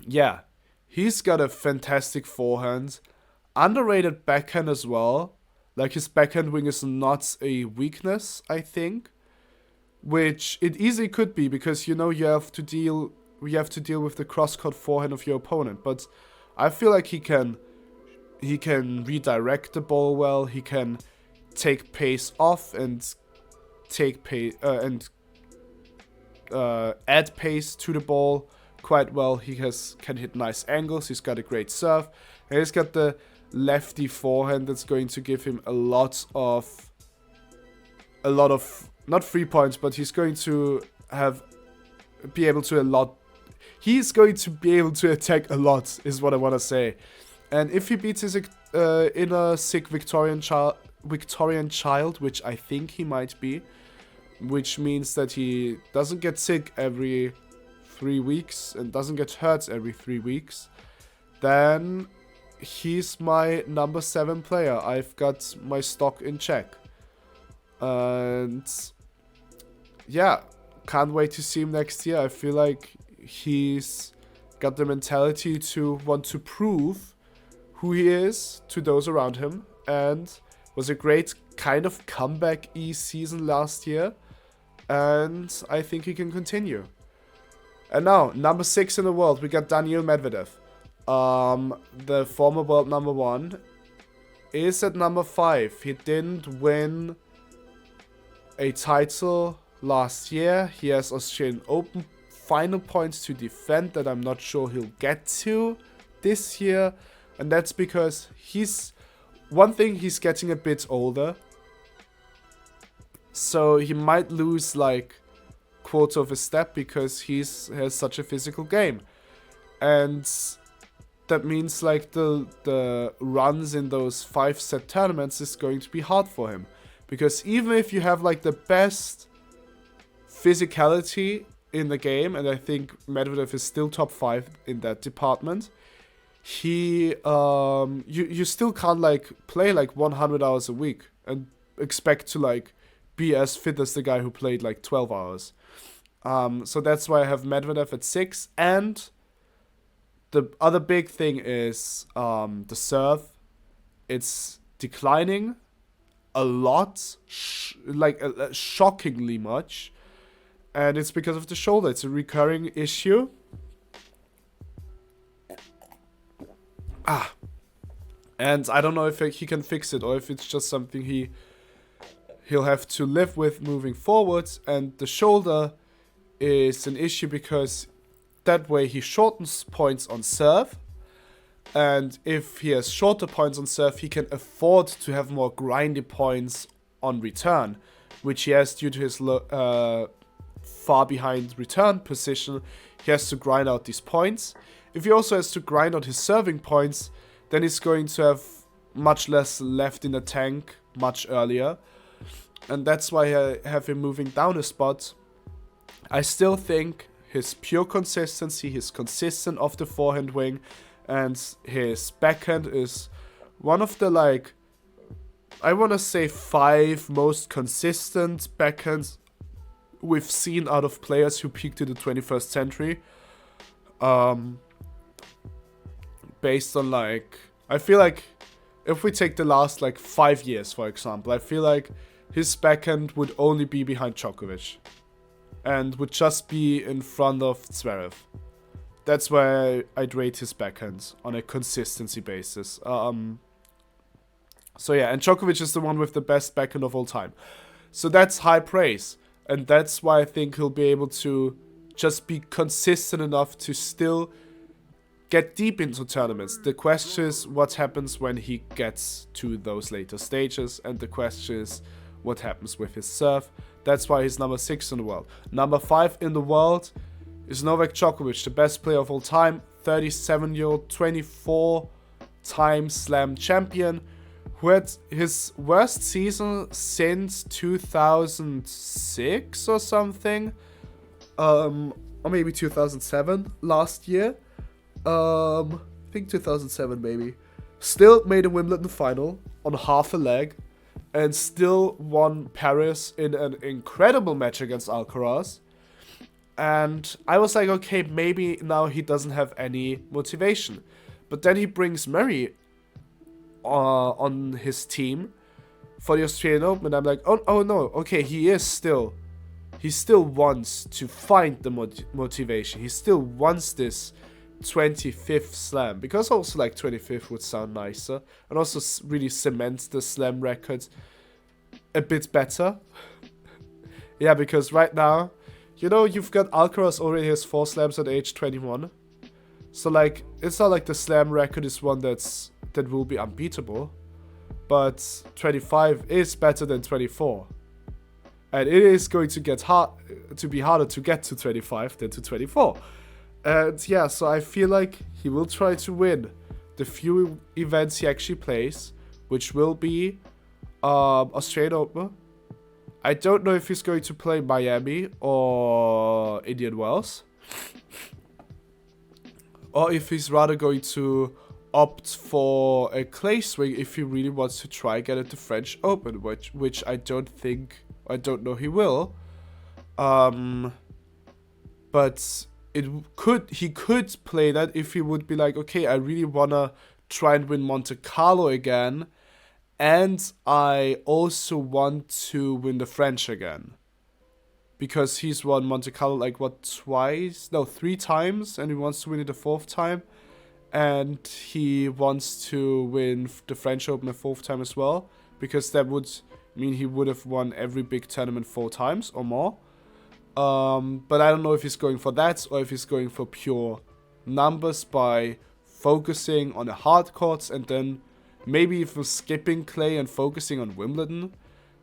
[SPEAKER 1] Yeah, he's got a fantastic forehand, underrated backhand as well. Like, his backhand wing is not a weakness, I think, which it easily could be, because you have to deal with the cross-court forehand of your opponent. But I feel like he can redirect the ball well. He can take pace off and add pace to the ball quite well. He can hit nice angles. He's got a great serve, and he's got the lefty forehand that's going to give him a lot of not 3 points, but he's going to be able to attack a lot, is what I want to say. And if he beats his inner sick Victorian child, which I think he might be, which means that he doesn't get sick every 3 weeks and doesn't get hurt every 3 weeks, then he's my number 7 player. I've got my stock in check. And yeah, can't wait to see him next year. I feel like he's got the mentality to want to prove who he is to those around him, and was a great kind of comeback-y season last year, and I think he can continue. And now, number 6 in the world, we got Daniil Medvedev. the former world number 1, is at number 5. He didn't win a title last year. He has Australian Open final points to defend that I'm not sure he'll get to this year. And that's because he's getting a bit older. So he might lose like quarter of a step because has such a physical game. And that means like the runs in those 5-set tournaments is going to be hard for him. Because even if you have like the best physicality in the game, and I think Medvedev is still top 5 in that department, you still can't like play like 100 hours a week and expect to like be as fit as the guy who played like 12 hours. So that's why I have Medvedev at 6. And the other big thing is the serve. It's declining a lot, shockingly much. And it's because of the shoulder. It's a recurring issue. And I don't know if he can fix it or if it's just something he'll have to live with moving forwards. And the shoulder is an issue because that way he shortens points on serve. And if he has shorter points on serve, he can afford to have more grindy points on return, which he has due to his far behind return position. He has to grind out these points. If he also has to grind out his serving points, then he's going to have much less left in the tank much earlier. And that's why I have him moving down a spot. I still think his pure consistency, he's consistent off the forehand wing, and his backhand is one of the, like, I want to say 5 most consistent backhands we've seen out of players who peaked in the 21st century. Based on, like, I feel like if we take the last, like, 5 years, for example, I feel like his backhand would only be behind Djokovic and would just be in front of Zverev. That's why I'd rate his backhand on a consistency basis. So yeah, and Djokovic is the one with the best backhand of all time. So that's high praise. And that's why I think he'll be able to just be consistent enough to still get deep into tournaments. The question is what happens when he gets to those later stages. And the question is what happens with his serve. That's why he's number 6 in the world. Number 5 in the world is Novak Djokovic, the best player of all time. 37-year-old, 24-time slam champion, who had his worst season since 2006 or something. Or maybe 2007, last year. I think 2007 maybe. Still made a Wimbledon final on half a leg. And still won Paris in an incredible match against Alcaraz. And I was like, okay, maybe now he doesn't have any motivation. But then he brings Murray on his team for the Australian Open. And I'm like, oh no, okay, he still wants to find the motivation. He still wants this 25th slam. Because also like 25th would sound nicer. And also really cements the slam record a bit better. Yeah, because right now, you know, you've got Alcaraz already has 4 slams at age 21. So, like, it's not like the slam record is one that will be unbeatable. But 25 is better than 24. And it is going to be harder to get to 25 than to 24. And yeah, so I feel like he will try to win the few events he actually plays, which will be Australian Open. I don't know if he's going to play Miami or Indian Wells. Or if he's rather going to opt for a clay swing if he really wants to try get at the French Open, which I don't know he will. But he could play that if he would be like, okay, I really wanna try and win Monte Carlo again, and I also want to win the French again. Because he's won Monte Carlo like 3 times, and he wants to win it the 4th time. and he wants to win the French Open a 4th time as well, because that would mean he would have won every big tournament 4 times or more. But I don't know if he's going for that or if he's going for pure numbers by focusing on the hard courts and then maybe even skipping clay and focusing on Wimbledon.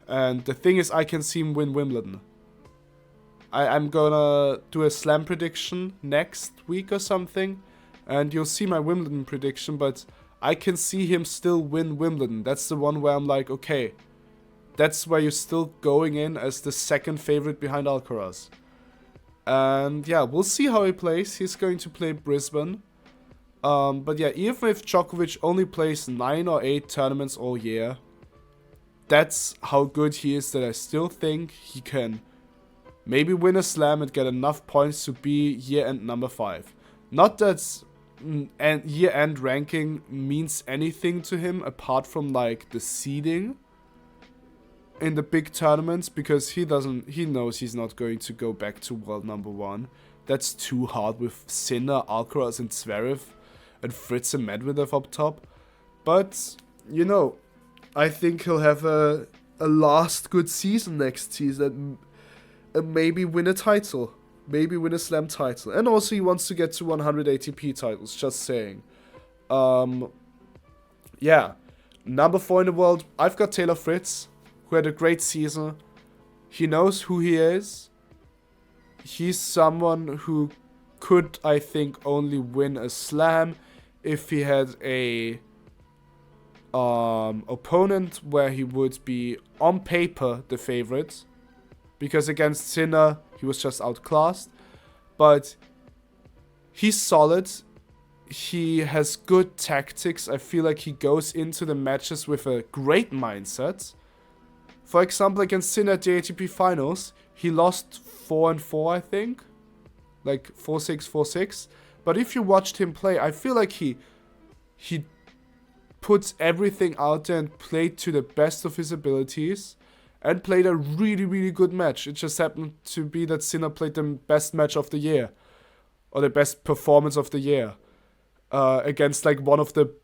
[SPEAKER 1] And the thing is, I can see him win Wimbledon. I'm gonna do a slam prediction next week or something, and you'll see my Wimbledon prediction, but I can see him still win Wimbledon. That's the one where I'm like, okay, that's where you're still going in as the second favorite behind Alcaraz. And yeah, we'll see how he plays. He's going to play Brisbane. But yeah, even if Djokovic only plays 9 or 8 tournaments all year, that's how good he is that I still think he can maybe win a slam and get enough points to be year-end number 5. Not that year-end ranking means anything to him apart from like the seeding in the big tournaments, because he knows he's not going to go back to world number 1. That's too hard with Sinner, Alcaraz and Zverev and Fritz and Medvedev up top. But, you know, I think he'll have a last good season next season and maybe win a title. Maybe win a slam title. And also he wants to get to 100 ATP titles, just saying. Yeah. Number 4 in the world, I've got Taylor Fritz, who had a great season. He knows who he is. He's someone who could, I think, only win a slam if he had a opponent where he would be, on paper, the favorite. Because against Sinner, he was just outclassed. But he's solid. He has good tactics. I feel like he goes into the matches with a great mindset. For example, against Sinner at the ATP finals, he lost 4-4, I think. Like 4-6, 4-6. But if you watched him play, I feel like he puts everything out there and played to the best of his abilities. And played a really, really good match. It just happened to be that Sinner played the best match of the year. Or the best performance of the year. Against like one of the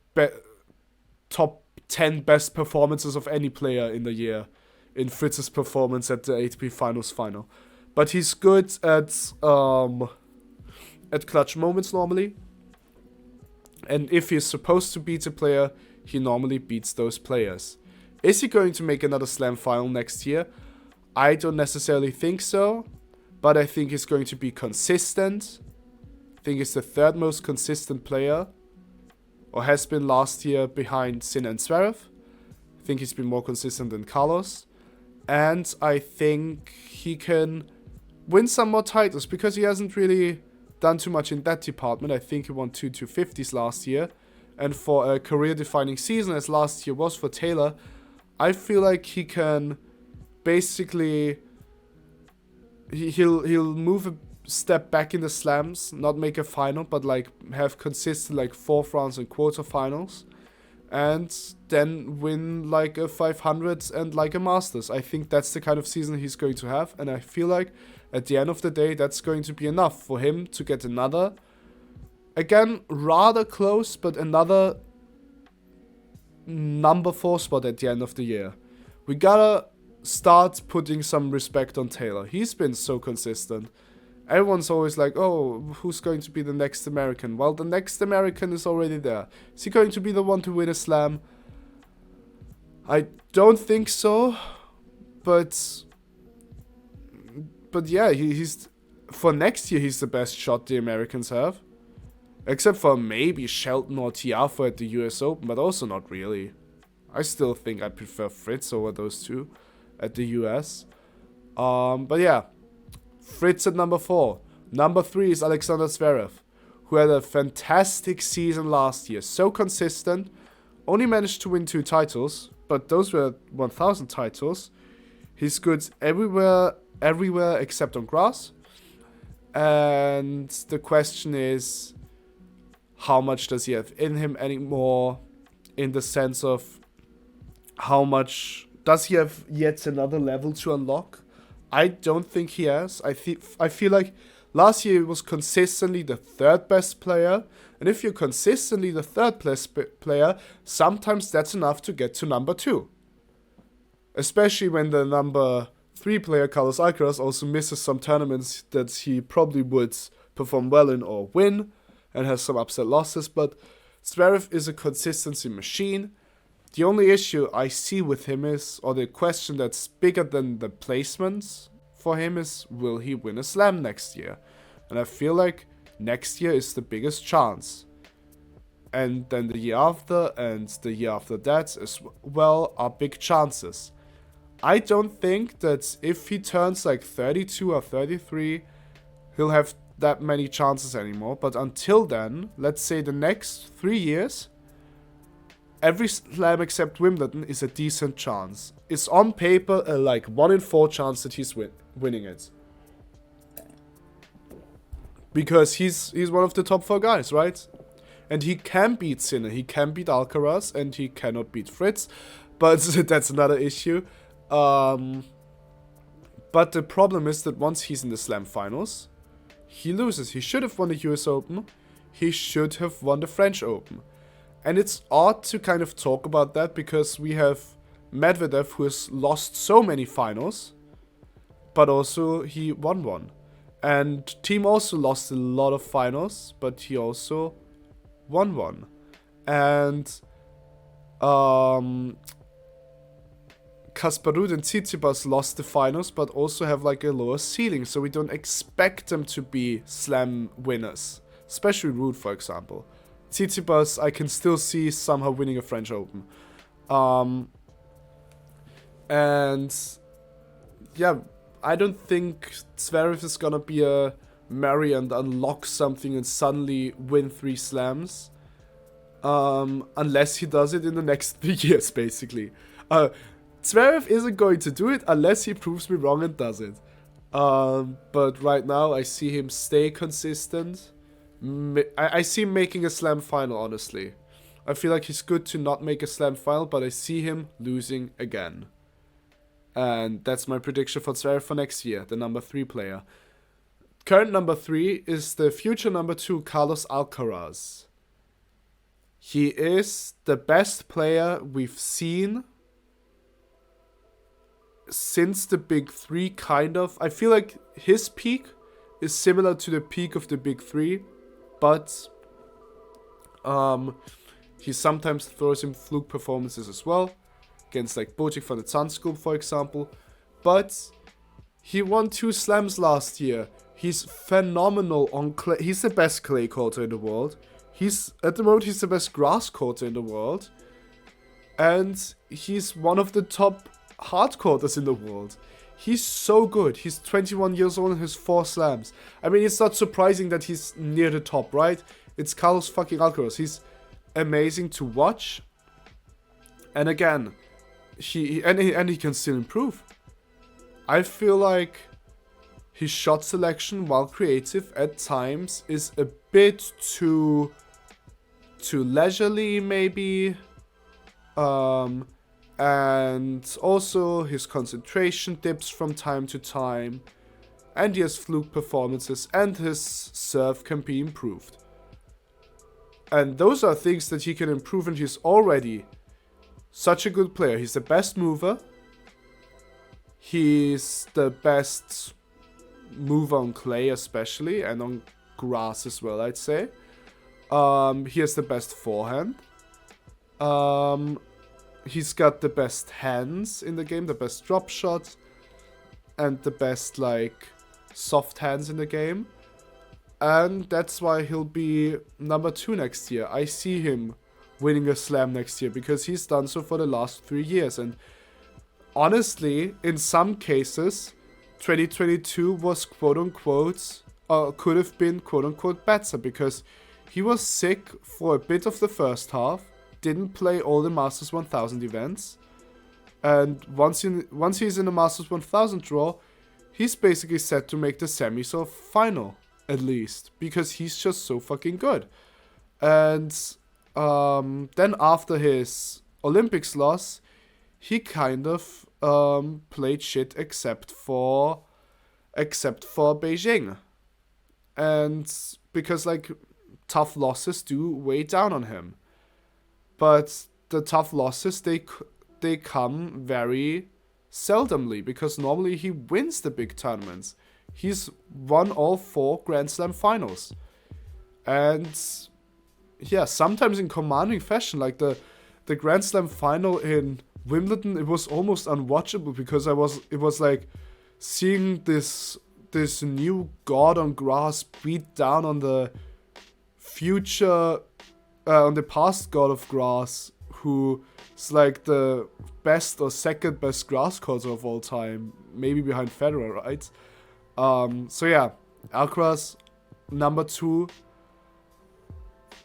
[SPEAKER 1] top 10 best performances of any player in the year. In Fritz's performance at the ATP Finals final. But he's good at clutch moments normally. And if he's supposed to beat a player, he normally beats those players. Is he going to make another slam final next year? I don't necessarily think so. But I think he's going to be consistent. I think he's the 3rd most consistent player. Or has been last year behind Sinner and Zverev. I think he's been more consistent than Carlos. And I think he can win some more titles, because he hasn't really done too much in that department. I think he won 2 250s last year. And for a career-defining season, as last year was for Taylor, I feel like he can basically... He'll move a step back in the slams, not make a final, but like have consistent like 4th rounds and quarterfinals. And then win like a 500 and like a Masters. I think that's the kind of season he's going to have. And I feel like at the end of the day, that's going to be enough for him to get another, again, rather close, but another number 4 spot at the end of the year. We gotta start putting some respect on Taylor. He's been so consistent. Everyone's always like, oh, who's going to be the next American? Well, the next American is already there. Is he going to be the one to win a slam? I don't think so. But yeah, he's for next year, he's the best shot the Americans have. Except for maybe Shelton or Tiafoe at the US Open, but also not really. I still think I prefer Fritz over those two at the US. But yeah. Fritz at number 4. Number 3 is Alexander Zverev, who had a fantastic season last year. So consistent. Only managed to win 2 titles, but those were 1,000 titles. He's good everywhere except on grass. And the question is, how much does he have in him anymore? In the sense of, how much does he have yet another level to unlock? I don't think he has. I feel like Last year he was consistently the third best player. And if you're consistently the third best player, sometimes that's enough to get to number 2. Especially when the number 3 player, Carlos Alcaraz, also misses some tournaments that he probably would perform well in or win, and has some upset losses. But Zverev is a consistency machine. The only issue I see with him is, or the question that's bigger than the placements for him is, will he win a slam next year? And I feel like next year is the biggest chance. And then the year after and the year after that as well are big chances. I don't think that if he turns like 32 or 33, he'll have that many chances anymore. But until then, let's say the next 3 years, every slam except Wimbledon is a decent chance. It's on paper a like 1 in 4 chance that he's winning it. Because he's one of the top 4 guys, right? And he can beat Sinner, he can beat Alcaraz, and he cannot beat Fritz. But that's another issue. But the problem is that once he's in the slam finals, he loses. He should have won the US Open. He should have won the French Open. And it's odd to kind of talk about that because we have Medvedev, who has lost so many finals, but also he won one. And Thiem also lost a lot of finals, but he also won one. And Casper, Ruud and Tsitsipas lost the finals, but also have like a lower ceiling, so we don't expect them to be slam winners. Especially Ruud, for example. Tsitsipas, I can still see somehow winning a French Open. And yeah, I don't think Zverev is gonna be a Mary and unlock something and suddenly win 3 slams. Unless he does it in the next 3 years, basically. Zverev isn't going to do it unless he proves me wrong and does it. But right now, I see him stay consistent. I see him making a slam final, honestly. I feel like he's good to not make a slam final, but I see him losing again. And that's my prediction for Zverev for next year, the number 3 player. Current number 3 is the future number 2, Carlos Alcaraz. He is the best player we've seen since the big 3, kind of. I feel like his peak is similar to the peak of the big 3, but he sometimes throws in fluke performances as well, against like Botic from the Sunscoop, for example. But he won 2 slams last year. He's phenomenal on clay. He's the best clay courter in the world. At the moment, he's the best grass courter in the world. And he's one of the top hard courters in the world. He's so good. He's 21 years old and has 4 slams. I mean, it's not surprising that he's near the top, right? It's Carlos fucking Alcaraz. He's amazing to watch. And again, he can still improve. I feel like his shot selection, while creative at times, is a bit too leisurely, maybe. And also his concentration dips from time to time. And he has fluke performances, and his serve can be improved. And those are things that he can improve, and he's already such a good player. He's the best mover. He's the best mover on clay especially, and on grass as well, I'd say. He has the best forehand. He's got the best hands in the game, the best drop shot, and the best like soft hands in the game. And that's why he'll be number 2 next year. I see him winning a slam next year because he's done so for the last 3 years. And honestly, in some cases, 2022 was quote-unquote, could have been quote-unquote better because he was sick for a bit of the first half, didn't play all the Masters 1000 events, and once he's in the Masters 1000 draw, he's basically set to make the semis or final, at least, because he's just so fucking good. And then after his Olympics loss, he kind of played shit except for Beijing. and because like tough losses do weigh down on him. But the tough losses, they come very seldomly, because normally he wins the big tournaments. He's won all 4 Grand Slam finals. And yeah, sometimes in commanding fashion, like the Grand Slam final in Wimbledon, it was almost unwatchable, because it was like seeing this new god on grass beat down on the on the past god of grass, who is like the best or second best grass courser of all time, maybe behind Federer, right? So yeah, Alcaraz, number 2.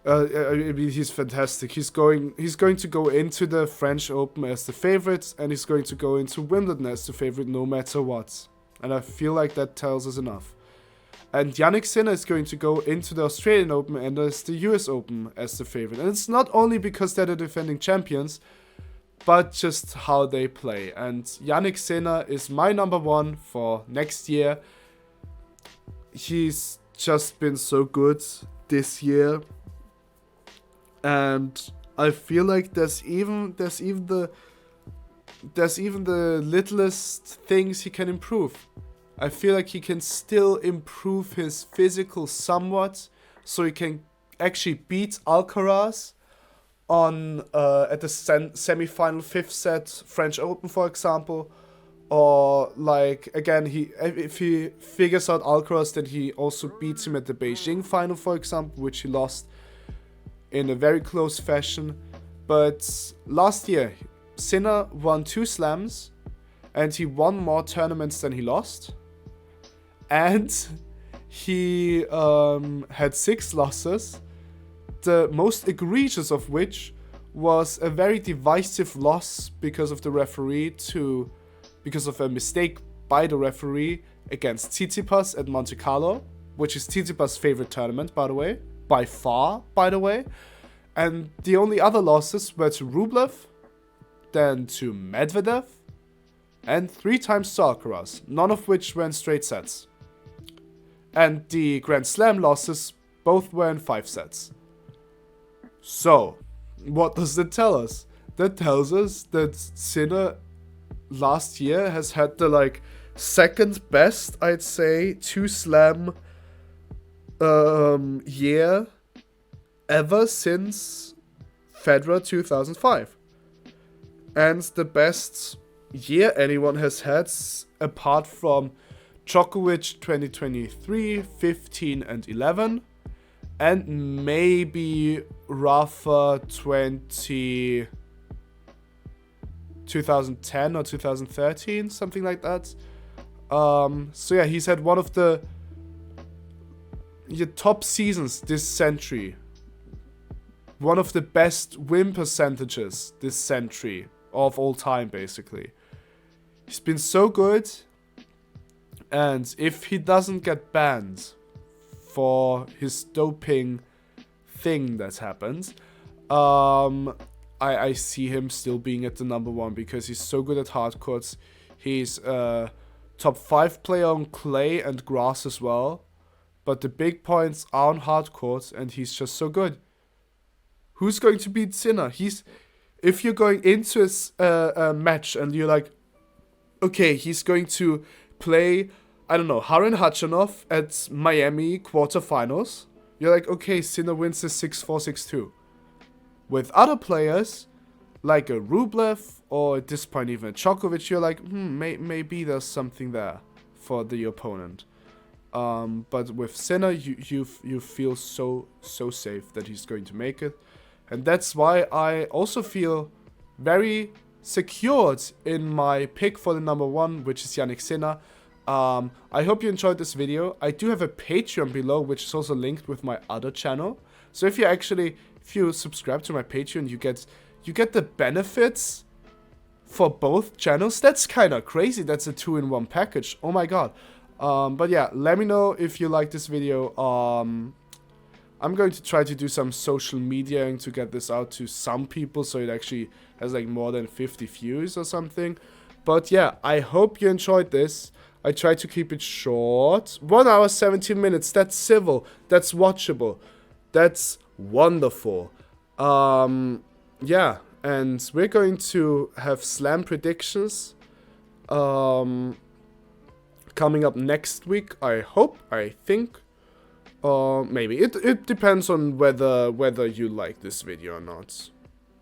[SPEAKER 1] I mean, he's fantastic. He's going to go into the French Open as the favorite, and he's going to go into Wimbledon as the favorite no matter what. And I feel like that tells us enough. And Jannik Sinner is going to go into the Australian Open and as the US Open as the favorite. And it's not only because they're the defending champions, but just how they play. And Jannik Sinner is my number 1 for next year. He's just been so good this year. And I feel like there's even the littlest things he can improve. I feel like he can still improve his physical somewhat, so he can actually beat Alcaraz on at the semi-final 5th set French Open, for example. Or like again, if he figures out Alcaraz, then he also beats him at the Beijing final, for example, which he lost in a very close fashion. But last year, Sinner won 2 slams, and he won more tournaments than he lost. And he had 6 losses, the most egregious of which was a very divisive loss because of a mistake by the referee against Tsitsipas at Monte Carlo, which is Tsitsipas' favorite tournament, by the way. By far, by the way. And the only other losses were to Rublev, then to Medvedev, and 3 times to Alcaraz, none of which were in straight sets. And the Grand Slam losses both were in 5 sets. So, what does that tell us? That tells us that Sinner last year has had the second best, I'd say, 2 slam year ever since Federer 2005. And the best year anyone has had, apart from Djokovic 2023, 15 and 11, and maybe Rafa 2010 or 2013, something like that. So yeah, he's had one of the top seasons this century. One of the best win percentages this century of all time, basically. He's been so good, and if he doesn't get banned for his doping thing that happened, I see him still being at the number 1 because he's so good at hard courts. He's a top 5 player on clay and grass as well, but the big points are on hard courts, and he's just so good. Who's going to beat Sinner? If you're going into a match and you're like, okay, he's going to play, I don't know, Harin Khachanov at Miami quarterfinals, you're like, okay, Sinner wins this 6-4, 6-2. With other players, like a Rublev, or at this point even a Djokovic, you're like, maybe there's something there for the opponent. But with Sinner, you feel so safe that he's going to make it. And that's why I also feel very secured in my pick for the number 1, which is Jannik Sinner. I hope you enjoyed this video. I do have a Patreon below, which is also linked with my other channel. So if you subscribe to my Patreon, you get the benefits for both channels. That's kind of crazy. That's a 2-in-1 package. Oh my god. But yeah, let me know if you like this video. I'm going to try to do some social mediaing to get this out to some people, so it actually has more than 50 views or something. But yeah, I hope you enjoyed this. I try to keep it short. 1 hour, 17 minutes. That's civil. That's watchable. That's wonderful. Yeah, and we're going to have slam predictions coming up next week. I hope, I think. Maybe. It depends on whether you like this video or not.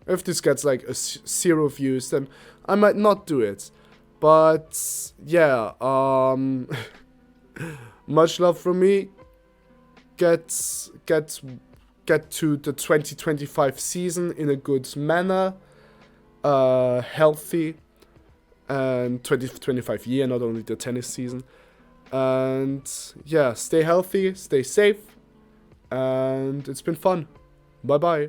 [SPEAKER 1] If this gets like 0 views, then I might not do it. But yeah, much love from me. Get to the 2025 season in a good manner, healthy, and 2025 year, not only the tennis season. And yeah, stay healthy, stay safe, and it's been fun. Bye bye.